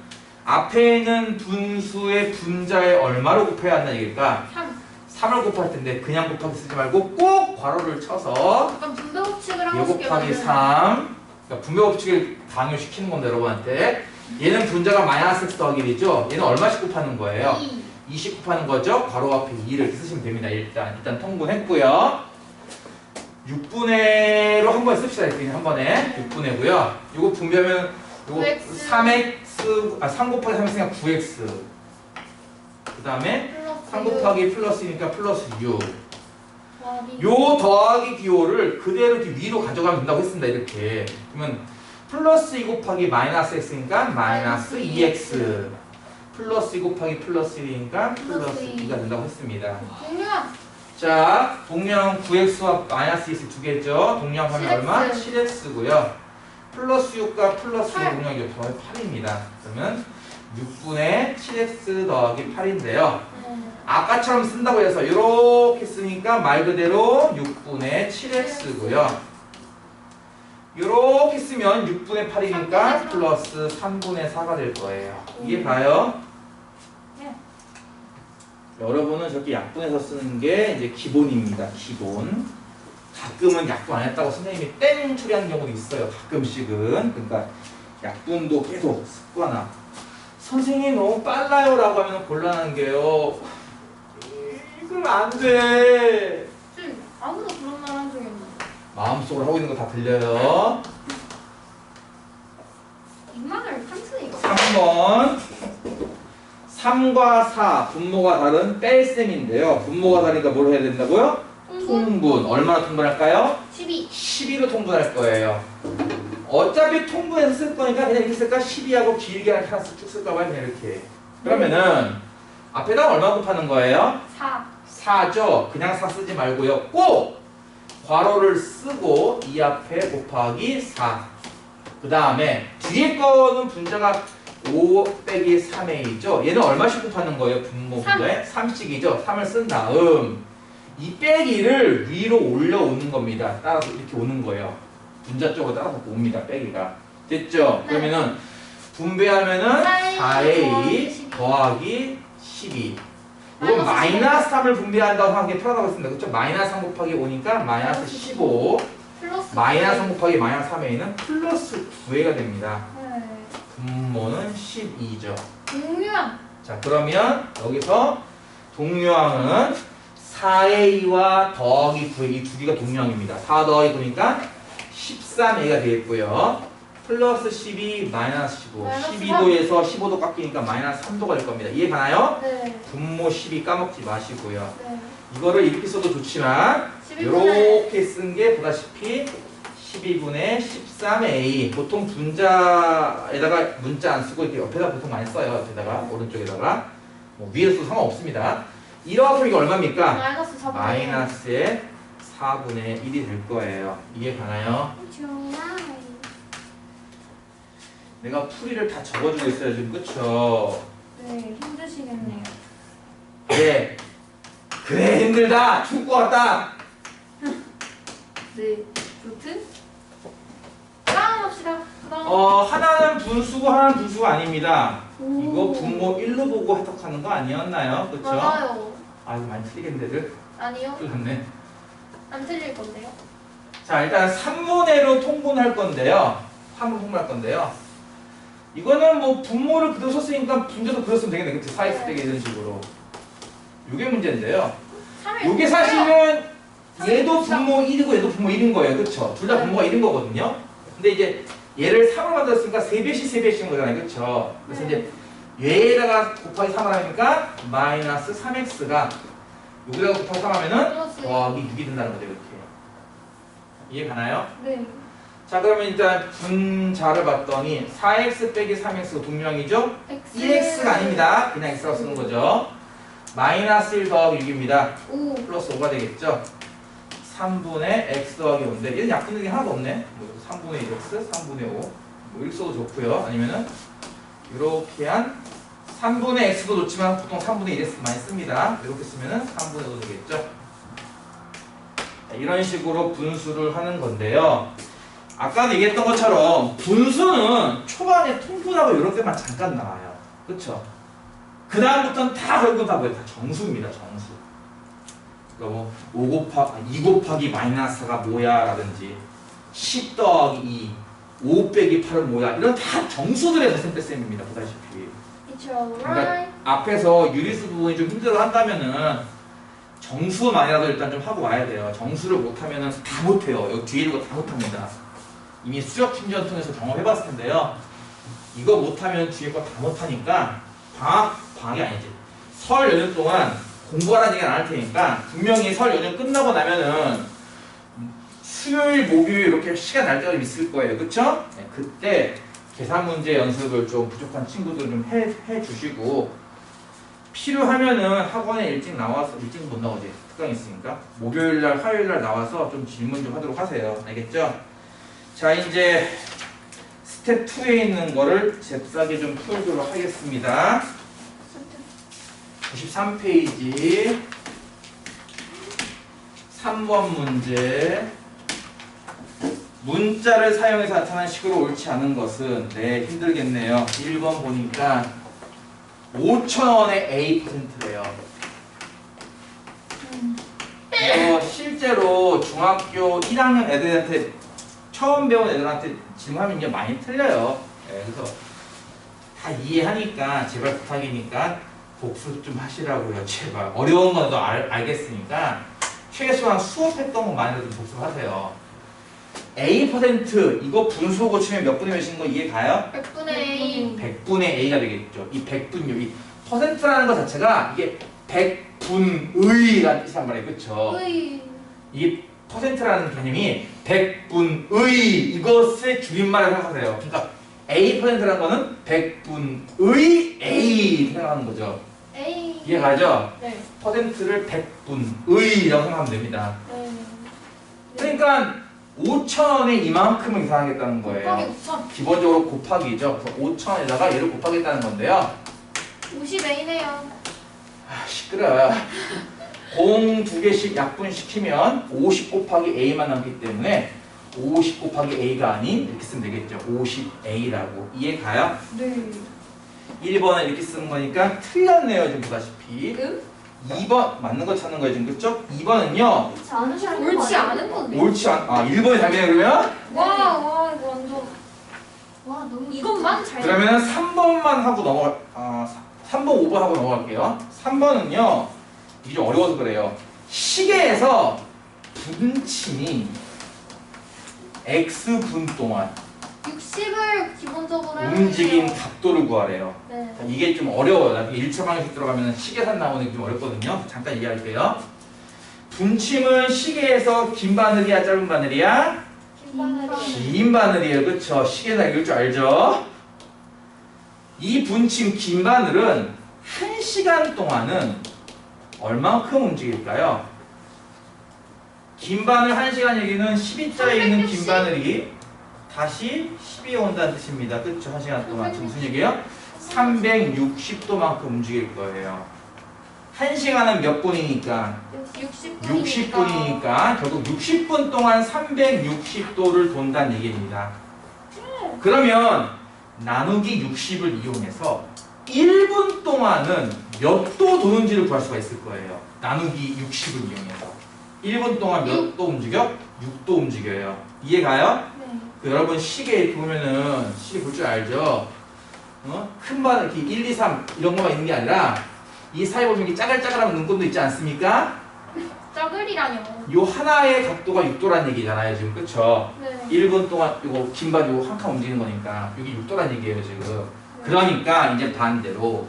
Speaker 1: 앞에 있는 분수의 분자에 얼마로 곱해야 한다는 얘기일까?
Speaker 2: 3.
Speaker 1: 3을 곱할 텐데 그냥 곱하기 쓰지 말고 꼭 괄호를 쳐서
Speaker 2: 약간 분배 법칙을
Speaker 1: 2
Speaker 2: 하고
Speaker 1: 곱하기 3. 그러니까 분배 법칙을 강요시키는 겁니다, 여러분한테. 얘는 분자가 마이너스 x 더하기 1이죠? 얘는 얼마씩 곱하는 거예요?
Speaker 2: 2.
Speaker 1: 2씩 곱하는 거죠? 괄호 앞에 2를 쓰시면 됩니다. 일단 통분했고요. 6분의로 한 번에 씁시다. 이렇게 한 번에 6분의고요. 이거 분배하면 이거
Speaker 2: 9x.
Speaker 1: 3 곱하기 3x니까 9x. 그 다음에
Speaker 2: 플러스
Speaker 1: 3
Speaker 2: 6.
Speaker 1: 곱하기 플러스니까 플러스 6.
Speaker 2: 와, 미-
Speaker 1: 요 더하기 기호를 그대로 이렇게 위로 가져가면 된다고 했습니다. 이렇게. 그러면 플러스 2 곱하기 마이너스 x니까 마이너스 2x. 플러스 2 곱하기 플러스 1이니까 플러스 2가 된다고 했습니다.
Speaker 2: 동료야.
Speaker 1: 자, 동량 9x와 마이너스 2x 두 개죠. 동량하면
Speaker 2: 7x.
Speaker 1: 얼마? 7x고요. 플러스 6과 플러스 6
Speaker 2: 8.
Speaker 1: 동량이 더하기 8입니다. 그러면 6분의 7x 더하기 8인데요. 아까처럼 쓴다고 해서 이렇게 쓰니까 말 그대로 6분의 7x고요. 이렇게 쓰면 6분의 8이니까 플러스 3분의 4가 될 거예요. 이게 가요?
Speaker 2: 네.
Speaker 1: 여러분은 저렇게 약분해서 쓰는 게 이제 기본입니다. 기본. 가끔은 약분 안 했다고 선생님이 땡 처리하는 경우도 있어요. 가끔씩은. 그러니까 약분도 계속 습관화. 선생님 너무 빨라요 라고 하면 곤란한 게요. 이건 안 돼.
Speaker 2: 쌤, 아무도 그런 말 한 적이 없는데.
Speaker 1: 마음속으로 하고 있는 거 다 들려요.
Speaker 2: 입만을 탐스니까.
Speaker 1: 3번. 3과 4 분모가 다른 뺄셈인데요. 분모가 다르니까 뭘 해야 된다고요? 통분. 얼마나 통분할까요?
Speaker 2: 12.
Speaker 1: 12로 통분할 거예요. 어차피 통분해서 쓸 거니까 그냥 이렇게 쓸까? 12하고 길게 하나 쭉 쓸까 봐요. 그냥 이렇게. 그러면은 앞에다 얼마 곱하는 거예요?
Speaker 2: 4.
Speaker 1: 4죠. 그냥 4 쓰지 말고요. 꼭 괄호를 쓰고 이 앞에 곱하기 4. 그 다음에 뒤에 거는 분자가 5 빼기 3a죠. 얘는 얼마씩 곱하는 거예요? 분모 분자에? 3씩이죠. 3을 쓴 다음 이 빼기를 위로 올려오는 겁니다. 따라서 이렇게 오는 거예요. 분자 쪽으로 따라서 옵니다. 빼기가. 됐죠?
Speaker 2: 네.
Speaker 1: 그러면은 분배하면은 4a
Speaker 2: 4a
Speaker 1: 더하기 12. 이건 마이너스 3을 분배한다고 하는 게 편하다고 했습니다. 그렇죠? 마이너스 3 곱하기 5니까 마이너스 15.
Speaker 2: 플러스
Speaker 1: 마이너스 3 곱하기 마이너스 3a는 플러스 9a가 됩니다.
Speaker 2: 네.
Speaker 1: 분모는 12죠.
Speaker 2: 동료야.
Speaker 1: 자, 그러면 여기서 동류항은 4a와 더하기 9a 이 두 개가 동류항입니다. 4 더하기 9니까 13a가 되겠고요. 플러스 12 마이너스 15.
Speaker 2: 마이너스
Speaker 1: 12도에서 15도 깎이니까 마이너스 3도가 될 겁니다. 이해 가나요?
Speaker 2: 네.
Speaker 1: 분모 12 까먹지 마시고요.
Speaker 2: 네.
Speaker 1: 이거를 이렇게 써도 좋지만
Speaker 2: 11분의
Speaker 1: 이렇게 쓴 게 보다시피 12분의 13a. 보통 분자에다가 문자 안 쓰고 이렇게 옆에다 보통 많이 써요. 옆에다가 오른쪽에다가 뭐 위에 써도 상관없습니다. 이렇게 이게 얼마입니까?
Speaker 2: 마이너스 4분의
Speaker 1: 마이너스의 4분의 1이 될 거예요. 이해 가나요?
Speaker 2: 좋아.
Speaker 1: 내가 풀이를 다 적어주고 있어요 지금. 그쵸?
Speaker 2: 네, 힘드시겠네요.
Speaker 1: 네. 그래 힘들다. 죽을 것 같다.
Speaker 2: 네. 루트? 다음 합시다. 그다음.
Speaker 1: 하나는 분수고 하나는 분수가 아닙니다.
Speaker 2: 오.
Speaker 1: 이거 분모 1로 보고 해석하는 거 아니었나요? 그쵸?
Speaker 2: 맞아요.
Speaker 1: 아 이거 많이 틀리겠는데들?
Speaker 2: 아니요.
Speaker 1: 틀렸네.
Speaker 2: 안 틀릴 건데요.
Speaker 1: 자 일단 3분의로 통분할 건데요. 3으로 통분할 건데요. 이거는 뭐 분모를 그대로 썼으니까 분자도 그대로 쓰면 되겠네. 그치? 4x 빼기 이런 식으로. 이게 문제인데요. 이게 사실은 얘도 분모 1이고 얘도 분모 1인 거예요. 그쵸? 둘 다 분모가 1인 거거든요. 근데 이제 얘를 3으로 만들었으니까 3배씩 3배씩인 거잖아요. 그쵸? 그래서 이제 얘에다가 곱하기 3을 하니까 마이너스 3x가 여기다가 곱하기 3 하면은 더하기 6이 된다는 거죠. 이렇게. 이해 가나요?
Speaker 2: 네.
Speaker 1: 자 그러면 일단 분자를 봤더니 4x 빼기 3x가 동명이죠?
Speaker 2: X.
Speaker 1: 1x가 아닙니다. 그냥 x라고 쓰는 거죠. 마이너스 1 더하기 6입니다.
Speaker 2: 5.
Speaker 1: 플러스 5가 되겠죠? 3분의 x 더하기 5인데 얘는 약분된 게 하나도 없네. 뭐 3분의 1x, 3분의 5. 뭐 1 써도 좋고요. 아니면은 이렇게 한 3분의 x도 놓지만 보통 3분의 1x 많이 씁니다. 이렇게 쓰면은 3분의 5도 되겠죠. 이런 식으로 분수를 하는 건데요. 아까도 얘기했던 것처럼 분수는 초반에 통분하고 이럴 때만 잠깐 나와요. 그쵸? 그 다음부터는 다 결국 다 뭐예요? 다 정수입니다. 정수. 그러니까 뭐 2 곱하기 마이너스 4가 뭐야 라든지 10 더하기 2, 5 빼기 8은 뭐야, 이런 다 정수들의 셈빼셈입니다. 보다시피.
Speaker 2: It's alright.
Speaker 1: 그러니까 앞에서 유리수 부분이 좀 힘들어 한다면은 정수만이라도 일단 좀 하고 와야 돼요. 정수를 못하면은 다 못해요. 여기 뒤에 있는 거 다 못합니다. 이미 수력 침전 통해서 경험해봤을 텐데요. 이거 못하면 뒤에 거 다 못하니까 방학이 아니지. 설 연휴 동안 공부하라는 얘기는 안 할 테니까 분명히 설 연휴 끝나고 나면은 수요일, 목요일 이렇게 시간 날 때가 좀 있을 거예요. 그쵸? 네, 그때 계산 문제 연습을 좀 부족한 친구들은 좀 해 주시고, 필요하면은 학원에 일찍 나와서, 일찍 못 나오지. 특강 있으니까. 목요일날, 화요일날 나와서 좀 질문 좀 하도록 하세요. 알겠죠? 자, 이제 스텝 2에 있는 거를 잽싸게 좀 풀도록 하겠습니다. 93페이지 3번 문제. 문자를 사용해서 나타난 식으로 옳지 않은 것은, 네, 힘들겠네요. 1번 보니까 5,000원의 A%래요. 실제로 중학교 1학년 애들한테, 처음 배운 애들한테 질문하면 이제 많이 틀려요. 네, 그래서 다 이해하니까 제발 부탁이니까 복습 좀 하시라고요. 제발. 어려운 건 또 알겠으니까 최소한 수업했던 것만이라도 좀 복습하세요. A% 이거 분수 고치면 몇 분의 몇인 거 이해 가요?
Speaker 2: 100분의 A.
Speaker 1: 100분의 A가 되겠죠. 이 100분요. 이 퍼센트라는 것 자체가 이게 100분의라는 뜻이란 말이에요. 그쵸?
Speaker 2: 으이.
Speaker 1: 이 퍼센트라는 개념이 100분의 이것의 줄임말을 생각하세요. 그러니까 A%라는 거는 100분의 A 생각하는 거죠.
Speaker 2: A.
Speaker 1: 이해 가죠?
Speaker 2: 네.
Speaker 1: 퍼센트를 100분의라고 생각하면 됩니다.
Speaker 2: 네.
Speaker 1: 그러니까 5,000원에 이만큼을 계산하겠다는 거예요.
Speaker 2: 곱하기 5,000.
Speaker 1: 기본적으로 곱하기죠. 그래서 5,000원에다가 얘를 곱하겠다는 건데요.
Speaker 2: 50A네요.
Speaker 1: 아, 시끄러. 공 2개씩 약분시키면 50 곱하기 A만 남기 때문에 50 곱하기 A가 아닌 이렇게 쓰면 되겠죠. 50A라고. 이해 가요?
Speaker 2: 네.
Speaker 1: 1번은 이렇게 쓰는 거니까 틀렸네요. 지금 보다시피. 2번 맞는 거 찾는 거예요. 지금 그쵸? 2번은요.
Speaker 2: 옳지 않은 건데.
Speaker 1: 옳지 않... 아 1번이 답이네 그러면?
Speaker 2: 와, 이거 완전.
Speaker 3: 와 너무
Speaker 2: 이것만 잘.
Speaker 1: 그러면 3번만 하고 넘어갈... 3번 5번 하고 넘어갈게요. 3번은요. 이게 좀 어려워서 그래요. 시계에서 분침이 X분 동안
Speaker 2: 60을 기본적으로 해야
Speaker 1: 움직인
Speaker 2: 돼요.
Speaker 1: 각도를 구하래요.
Speaker 2: 네.
Speaker 1: 이게 좀 어려워요. 나중에 1차 방정식 들어가면 시계산 나오는 게 좀 어렵거든요. 잠깐 얘기할게요. 분침은 시계에서 긴 바늘이야, 짧은 바늘이야? 긴 바늘이에요. 그쵸? 시계나 읽을 줄 알죠? 이 분침 긴 바늘은 1시간 동안은 얼만큼 움직일까요? 긴 바늘 1시간 얘기는 12자에 있는 긴 바늘이 다시 12에 온다는 뜻입니다. 그쵸? 1시간 동안. 지금 무슨 얘기예요? 360도만큼 움직일 거예요. 1시간은 몇 분이니까? 60분이니까 결국 60분 동안 360도를 돈다는 얘기입니다. 그러면 나누기 60을 이용해서 1분 동안은 몇 도 도는지를 구할 수가 있을 거예요. 나누기 60을 이용해서 1분 동안 몇 도 움직여? 6도 움직여요. 이해 가요?
Speaker 2: 네.
Speaker 1: 여러분 시계 이렇게 보면은 시계 볼 줄 알죠? 큰 바늘 이렇게 1, 2, 3 이런 거만 있는 게 아니라 이 사이에 보면 이렇게 짜글짜글한 눈곱도 있지 않습니까?
Speaker 2: 짜글이라뇨.
Speaker 1: 요 하나의 각도가 6도란 얘기잖아요 지금. 그쵸?
Speaker 2: 네.
Speaker 1: 1분 동안 요거 긴 바늘 요거 한 칸 움직이는 거니까 여기 6도란 얘기예요 지금. 그러니까 이제 반대로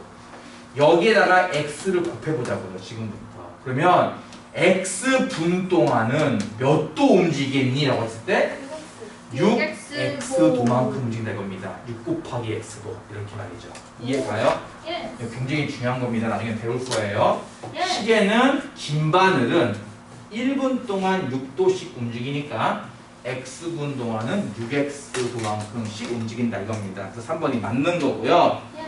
Speaker 1: 여기에다가 x를 곱해보자고요 지금부터. 그러면 x분 동안은 몇 도 움직이겠니? 라고 했을 때 6x 도만큼 움직인다 겁니다. 6 곱하기 x도 이렇게 말이죠. 이해가요?
Speaker 2: 예.
Speaker 1: 이거 굉장히 중요한 겁니다. 나중에 배울 거예요.
Speaker 2: 예.
Speaker 1: 시계는 긴 바늘은 1분 동안 6도씩 움직이니까 x분 동안은 6x 도만큼씩 움직인다 이겁니다. 그래서 3번이 맞는 거고요.
Speaker 2: 예.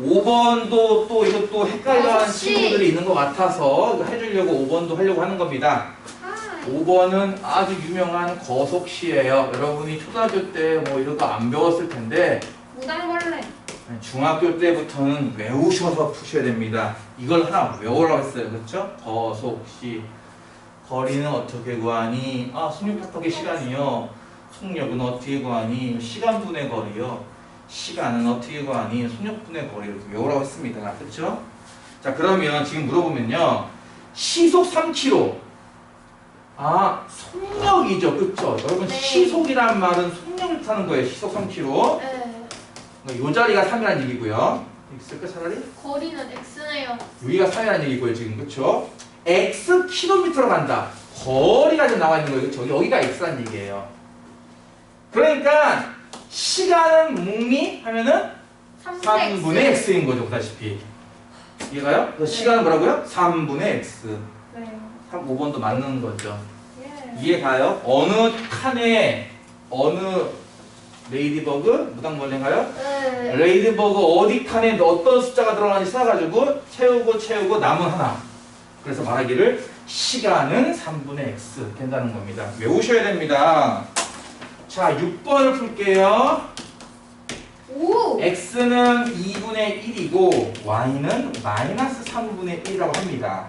Speaker 1: 5번도 또 이것도 헷갈려하는
Speaker 2: 거속시.
Speaker 1: 친구들이 있는 것 같아서 이거 해주려고 5번도 하려고 하는 겁니다.
Speaker 2: 하이.
Speaker 1: 5번은 아주 유명한 거속시예요. 여러분이 초등학교 때 뭐 이런 거 안 배웠을 텐데
Speaker 2: 무당벌레.
Speaker 1: 중학교 때부터는 외우셔서 푸셔야 됩니다. 이걸 하나 외우라고 했어요. 그렇죠? 거속시. 거리는 어떻게 구하니? 아, 속력파폭의 시간이요. 속력은 어떻게 구하니? 시간분의 거리요. 시간은 어떻게 구하니? 속력분의 거리 이렇게 외우라고 했습니다. 그렇죠? 자, 그러면 지금 물어보면요. 시속 3km. 아, 속력이죠. 그렇죠? 여러분
Speaker 2: 네.
Speaker 1: 시속이란 말은 속력을 타는 거예요. 시속 3km.
Speaker 2: 예.
Speaker 1: 요 자리가 3이라는 얘기고요. 있을까 차라리?
Speaker 2: 거리는 X네요.
Speaker 1: 여기가 3이라는 얘기고요. 지금 그렇죠? x 킬로미터로 간다. 거리가 지금 나와 있는 거예요. 그렇죠? 여기가 x라는 얘기예요. 그러니까 시간은 묵니 하면은 3분의 x인 거죠. 보다시피. 이해가요? 그래서 시간은 뭐라고요? 3분의 x.
Speaker 2: 네.
Speaker 1: 5번도 맞는 거죠.
Speaker 2: 예.
Speaker 1: 이해가요? 어느 칸에 어느 레이디버그? 무당벌레인가요?
Speaker 2: 네.
Speaker 1: 레이디버그 어디 칸에 어떤 숫자가 들어가는지 찾아가지고 채우고 남은 하나. 그래서 말하기를 시간은 3분의 x 된다는 겁니다. 외우셔야 됩니다. 자, 6번을 풀게요.
Speaker 2: 오.
Speaker 1: x는 2분의 1이고 y는 마이너스 3분의 1이라고 합니다.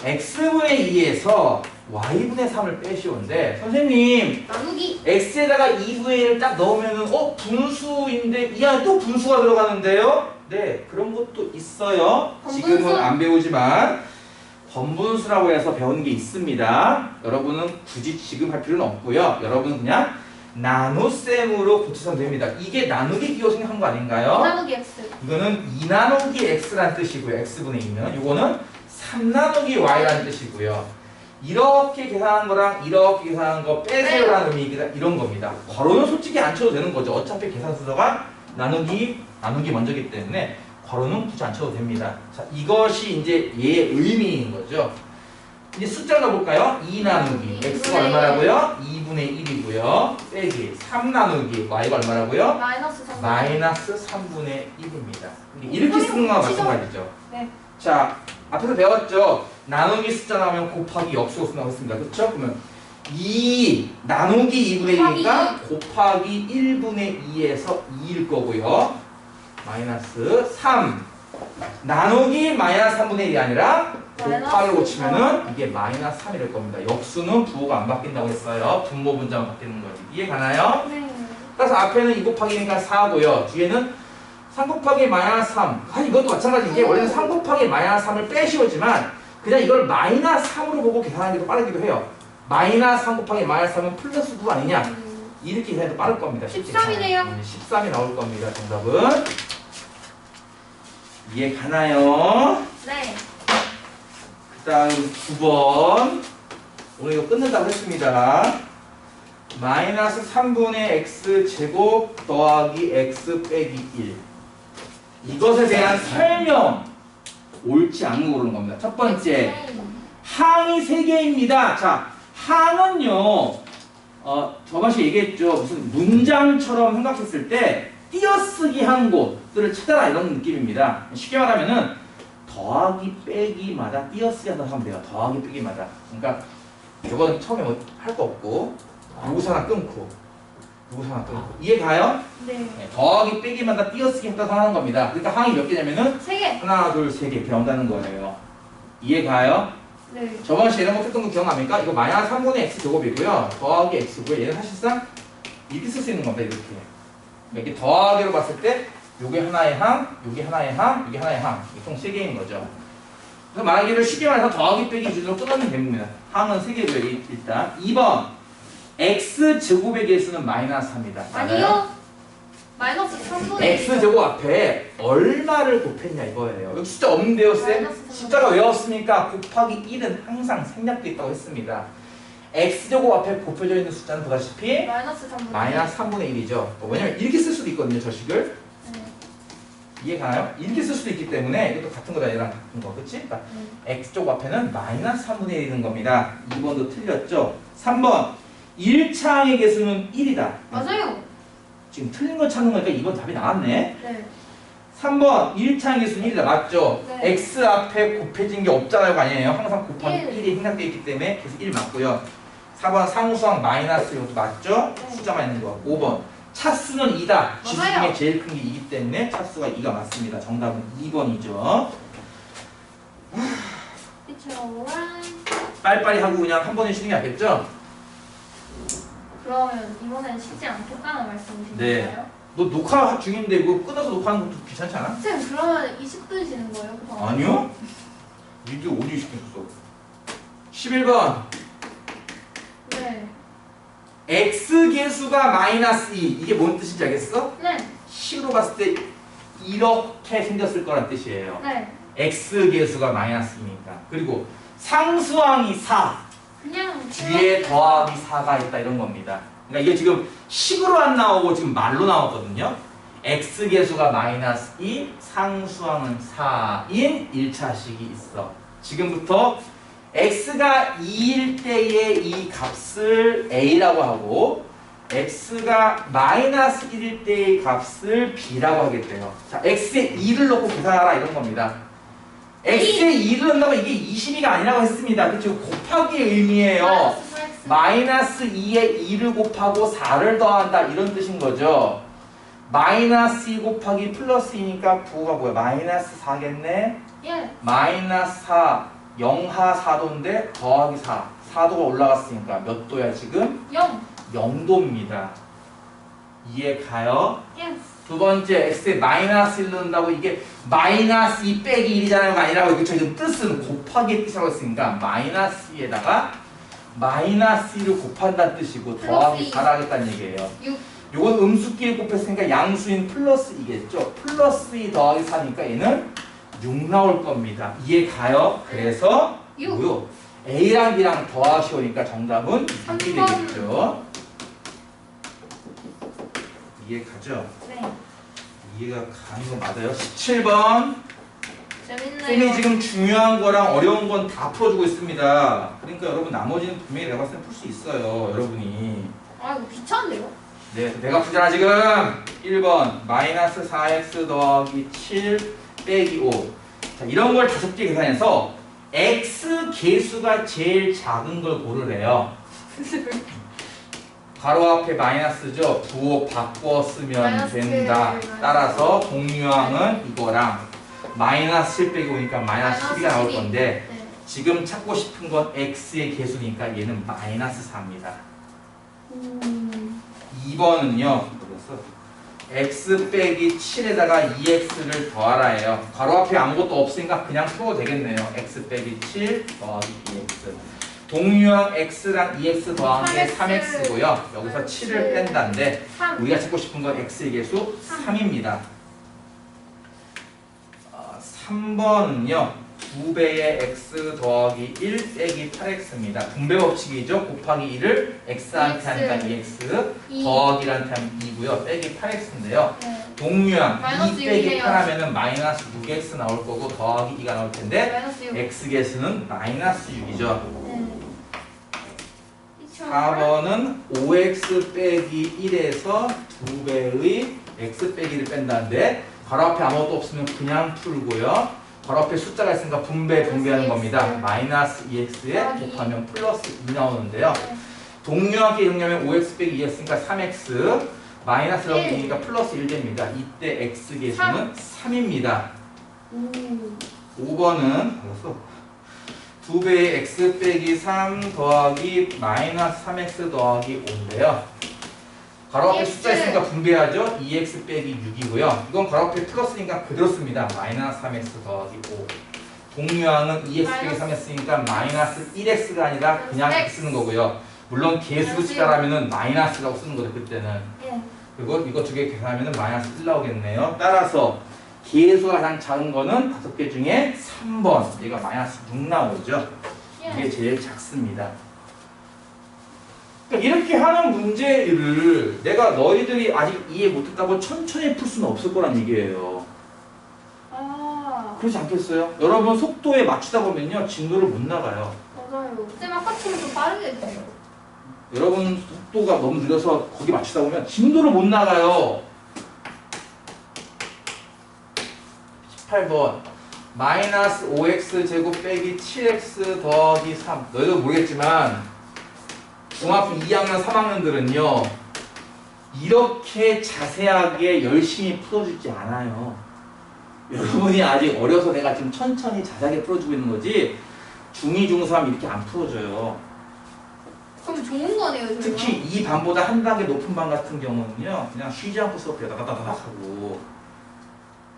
Speaker 1: x분의 2에서 y분의 3을 빼시오는데 선생님
Speaker 2: 나누기.
Speaker 1: x에다가 2분의 1을 딱 넣으면은 분수인데 이 안에 또 분수가 들어가는데요? 네, 그런 것도 있어요.
Speaker 2: 번분수?
Speaker 1: 지금은 안 배우지만 번분수라고 해서 배우는 게 있습니다. 여러분은 굳이 지금 할 필요는 없고요. 여러분은 그냥 나눗셈으로 고쳐서 됩니다. 이게 나누기 기호 생각한 거 아닌가요?
Speaker 2: 나누기 X.
Speaker 1: 이거는 2 나누기 x라는 뜻이고요. x분의 2는 이거는 3 나누기 y라는 뜻이고요. 이렇게 계산한 거랑 이렇게 계산한 거 빼세요라는 의미가 이런 겁니다. 괄호는 솔직히 안 쳐도 되는 거죠. 어차피 계산 순서가 나누기 먼저기 때문에 괄호는 굳이 안 쳐도 됩니다. 자, 이것이 이제 얘의 의미인 거죠. 이제 숫자 넣어볼까요? 2 나누기 x가 얼마라고요? 2분의 1이고요. 빼기 3 나누기 y가 얼마라고요?
Speaker 2: 마이너스 3.
Speaker 1: 마이너스 3분의 1입니다. 이렇게 쓰는 거와 마찬가지죠.
Speaker 2: 네.
Speaker 1: 자, 앞에서 배웠죠? 나누기 숫자 나오면 곱하기 역수가 쓴다고 했습니다. 그렇죠? 그러면 2 나누기 2분의 1이니까 곱하기 1분의 2에서 2일 거고요. 마이너스 3 나누기 마이너스 3분의 1이 아니라 곱하기를 고치면은 이게 마이너스 3일 겁니다. 역수는 부호가 안 바뀐다고 했어요. 분모 분자만 바뀌는 거지. 이해 가나요?
Speaker 2: 네.
Speaker 1: 따라서 앞에는 2 곱하기니까 4고요. 뒤에는 3 곱하기 마이너스 3. 사실 이것도 마찬가지인 게 원래는 3 곱하기 마이너스 3을 빼시오지만 그냥 이걸 마이너스 3으로 보고 계산하는 게 더 빠르기도 해요. 마이너스 3 곱하기 마이너스 3은 플러스 9 아니냐? 이렇게 계산해도 빠를 겁니다.
Speaker 2: 13이네요.
Speaker 1: 13이 나올 겁니다. 정답은. 이해 가나요?
Speaker 2: 네.
Speaker 1: 그 다음 9번. 오늘 이거 끝낸다고 했습니다. 마이너스 3분의 x 제곱 더하기 x 빼기 1. 이것에 대한 설명. 옳지 않은 거 고르는 겁니다. 첫 번째. 항이 3개입니다. 자, 항은요. 저번 시간에 얘기했죠. 무슨 문장처럼 생각했을 때 띄어쓰기 한 곳들을 찾아라 이런 느낌입니다. 쉽게 말하면은 더하기 빼기마다 띄어쓰기 한다고 하면 돼요. 더하기 빼기마다. 그러니까 이건 처음에 뭐 할 거 없고 누구서 하나 끊고 누구서 하나 끊고 이해 가요?
Speaker 2: 네.
Speaker 1: 네, 더하기 빼기마다 띄어쓰기 했다고 하는 겁니다. 그러니까 항이 몇 개냐면은
Speaker 2: 3개.
Speaker 1: 하나, 둘, 세 개 이렇게 나온다는 거예요. 이해 가요?
Speaker 2: 네.
Speaker 1: 저번 시간에 이런 거 했던 거 기억납니까? 이거 마이너스 3분의 x 제곱이고요. 더하기 x고요. 얘는 사실상 이렇게 쓸 수 있는 겁니다. 이렇게. 이렇게 더하기로 봤을 때 요게 하나의 항, 요게 하나의 항, 요게 하나의 항. 이게 총 3개인 거죠. 그래서 말하기를 쉽게 말해서 더하기 빼기 기준으로 끊어내면 됩니다. 항은 3개고요. 일단 2번 x 제곱의 개수는 마이너스 3이다.
Speaker 2: 아니요. 마이너스 3분의
Speaker 1: x 제곱 앞에 얼마를 곱했냐 이거예요. 여기 숫자 없는데요, 쌤?
Speaker 2: 마이너스 3분의
Speaker 1: 숫자가 왜 없습니까? 곱하기 1은 항상 생략돼 있다고 했습니다. x 제곱 앞에 곱해져 있는 숫자는 보다시피
Speaker 2: 마이너스 3분의
Speaker 1: 마이너스 3분의 1이죠. 왜냐면 이렇게 쓸 수도 있거든요, 저식을.
Speaker 2: 네.
Speaker 1: 이해가나요? 이렇게 쓸 수도 있기 때문에 이것도 같은 거다 얘랑 같은 거 그치? 그러니까 x쪽 앞에는 마이너스 3분의 1이 있는 겁니다. 2번도 틀렸죠? 3번 1차항의 개수는 1이다.
Speaker 2: 맞아요.
Speaker 1: 지금 틀린 거 찾는 거니까 2번 답이 나왔네.
Speaker 2: 네.
Speaker 1: 3번 1차항의 개수는 1이다. 맞죠?
Speaker 2: 네.
Speaker 1: x 앞에 곱해진 게 없잖아요. 아니에요. 항상 곱하면
Speaker 2: 1.
Speaker 1: 1이 생략되어 있기 때문에 그래서 1 맞고요. 4번 상수항 마이너스 이것도 맞죠?
Speaker 2: 네.
Speaker 1: 숫자만 있는 거. 5번 차수는 2다. 지수
Speaker 2: 맞아요.
Speaker 1: 중에 제일 큰 게 2기 때문에 차수가 2가 맞습니다. 정답은 2번이죠.
Speaker 2: 그쵸.
Speaker 1: 빨리빨리 하고 그냥 한 번에 쉬는 게 낫겠죠?
Speaker 2: 그러면 이번엔 쉬지 않겠다는 말씀이신가요?
Speaker 1: 네. 너 녹화 중인데 이거 끊어서 녹화하는 것도 귀찮지 않아?
Speaker 2: 쌤 그러면 20분 쉬는 거예요? 그럼?
Speaker 1: 아니요. 니들 어디 시켰어? 11번
Speaker 2: 네.
Speaker 1: x계수가 마이너스 2 이게 뭔 뜻인지 알겠어?
Speaker 2: 네.
Speaker 1: 식으로 봤을 때 이렇게 생겼을 거란 뜻이에요.
Speaker 2: 네.
Speaker 1: x계수가 마이너스 2니까. 그리고 상수항이 4
Speaker 2: 그냥
Speaker 1: 뒤에 더하기 4가 있다 이런 겁니다. 그러니까 이게 지금 식으로 안 나오고 지금 말로 나왔거든요. x계수가 마이너스 2 상수항은 4인 1차식이 있어. 지금부터 x가 2일 때의 이 값을 a라고 하고 x가 마이너스 1일 때의 값을 b라고 하겠대요. 자, x에 2를 넣고 계산하라 이런 겁니다. x에 2를 넣는다고 이게 22가 아니라고 했습니다. 그렇죠? 곱하기의 의미예요. 마이너스 2에 2를 곱하고 4를 더한다 이런 뜻인 거죠. 마이너스 2 곱하기 플러스 2니까 부호가 뭐야? 마이너스 4겠네.
Speaker 2: 예.
Speaker 1: 마이너스 4 0하 4도인데 더하기 4 4도가 올라갔으니까 몇 도야 지금?
Speaker 2: 0.
Speaker 1: 0도입니다. 이해 가요?
Speaker 2: 예.
Speaker 1: 두 번째 x에 마이너스 1 넣는다고 이게 마이너스 2 빼기 1이잖아요. 아니라고 이거 지금 뜻은 곱하기의 뜻이라고 했으니까 마이너스 2에다가 마이너스 2를 곱한다는 뜻이고 더하기 4를 하겠다는 얘기예요.
Speaker 2: 6.
Speaker 1: 요건 음수끼리 곱했으니까 양수인 플러스 2겠죠. 플러스 2 더하기 4니까 얘는 6 나올 겁니다. 이해 가요? 그래서
Speaker 2: 6.
Speaker 1: 뭐요? A랑 B랑 더하시오니까 정답은 6이
Speaker 2: 3번.
Speaker 1: 되겠죠. 이해 가죠?
Speaker 2: 네.
Speaker 1: 이해가 가는 거 맞아요? 17번
Speaker 2: 재밌네요.
Speaker 1: 쌤이 지금 중요한 거랑 어려운 건 다 풀어주고 있습니다. 그러니까 여러분 나머지는 분명히 내가 봤을 때 풀 수 있어요. 여러분이.
Speaker 2: 아 이거 귀찮은데요?
Speaker 1: 네, 내가 푸잖아 지금. 1번 마이너스 4x 더하기 7 빼기 5. 자, 이런 걸 5개 계산해서 x 개수가 제일 작은 걸 고르래요. 가로 앞에 마이너스죠. 부호 바꿔 쓰면
Speaker 2: 마이너스
Speaker 1: 된다.
Speaker 2: 칠,
Speaker 1: 따라서 동류항은 이거랑 마이너스 7 빼기 5니까 마이너스 12가 나올
Speaker 2: 12.
Speaker 1: 건데
Speaker 2: 네.
Speaker 1: 지금 찾고 싶은 건 x의 개수니까 얘는 마이너스 4입니다. 2번은요. x 빼기 7에다가 2x를 더하라예요. 가로 앞에 아무것도 없으니까 그냥 풀어도 되겠네요. x 빼기 7 더하기 2x. 동유항 x랑 2x 더한 게 3x고요. 여기서 7을 뺀다는데
Speaker 2: 3.
Speaker 1: 우리가 찾고 싶은 건 x의 개수 3입니다. 3번은요. 2배의 x 더하기 1 빼기 8x입니다. 분배 법칙이죠. 곱하기 1을 x한테 하니까 2x,
Speaker 2: 2.
Speaker 1: 더하기한테 하면 2고요. 빼기 8x인데요.
Speaker 2: 네.
Speaker 1: 동유항
Speaker 2: 마이너스
Speaker 1: 2 빼기
Speaker 2: 6이네요.
Speaker 1: 8 하면은 마이너스 6x 나올 거고 더하기 2가 나올 텐데
Speaker 2: 마이너스 6.
Speaker 1: x 개수는 마이너스 6이죠.
Speaker 2: 네.
Speaker 1: 4번은 5x 빼기 1에서 2배의 x 빼기를 뺀다는데 가로 앞에 아무것도 없으면 그냥 풀고요. 바로 앞에 숫자가 있으니까 분배하는 겁니다. 마이너스 2x에 곱하면 플러스 2 나오는데요.
Speaker 2: 네.
Speaker 1: 동류항끼리 정리하면 5x 빼기 2x니까 3x 마이너스라고
Speaker 2: 1.
Speaker 1: 되니까 플러스 1 됩니다. 이때 x 개수는 3입니다. 5번은 2배의 x 빼기 3 더하기 마이너스 3x 더하기 5인데요. 가로 앞에 숫자 있으니까 분배하죠. 2x 빼기 6이고요. 이건 가로 앞에 플러스니까 그대로 씁니다. 마이너스 3x 더하기 5. 동류항은 2x 빼기 3 했으니까 마이너스 1x가 아니라 그냥 x 쓰는 거고요. 물론 개수로 치달하면은 마이너스라고 쓰는 거죠. 그때는.
Speaker 2: 예.
Speaker 1: 그리고 이거 두 개 계산하면은 마이너스 1 나오겠네요. 따라서 개수가 가장 작은 거는 5개 중에 3번. 얘가 마이너스 6 나오죠. 이게 제일 작습니다. 그러니까 이렇게 하는 문제를 내가 너희들이 아직 이해 못했다고 천천히 풀 수는 없을 거란 얘기예요. 그렇지 않겠어요? 여러분 속도에 맞추다 보면요 진도를 못 나가요.
Speaker 2: 맞아요. 쌤 아까처럼 좀 빠르게 해주세요.
Speaker 1: 여러분 속도가 너무 느려서 거기 맞추다 보면 진도를 못 나가요. 18번 마이너스 5x 제곱 빼기 7x 더하기 3. 너희도 모르겠지만 중학교 2학년 3학년들은요 이렇게 자세하게 열심히 풀어주지 않아요. 여러분이 아직 어려서 내가 지금 천천히 자세하게 풀어주고 있는 거지 중2, 중3 이렇게 안 풀어줘요.
Speaker 2: 그럼 좋은 거네요, 저희가.
Speaker 1: 특히 이 반보다 한 단계 높은 반 같은 경우는요 그냥 쉬지 않고 수업해요. 다다다닥 하고.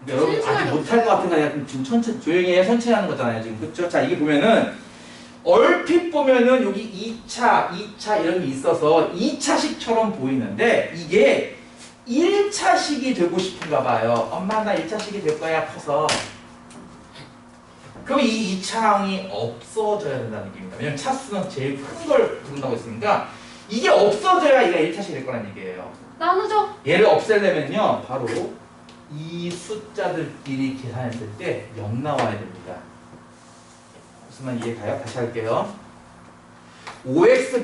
Speaker 1: 그러니까 여러분 아직 못할 것 같으니까 내가 지금 천천히 조용히 해 천천히 하는 거잖아요 지금. 그렇죠? 자 이게 보면은 얼핏 보면은 여기 2차 이런 게 있어서 2차식처럼 보이는데 이게 1차식이 되고 싶은가 봐요. 엄마 나 1차식이 될 거야 커서. 그럼 이 2차항이 없어져야 된다는 얘기입니다. 왜냐면 차수는 제일 큰 걸 부른다고 했으니까 이게 없어져야 얘가 1차식이 될 거란 얘기예요.
Speaker 2: 나누죠?
Speaker 1: 얘를 없애려면요 바로 이 숫자들끼리 계산했을 때 0 나와야 됩니다. 무슨 말 이해 가요? 다시 할게요. 5x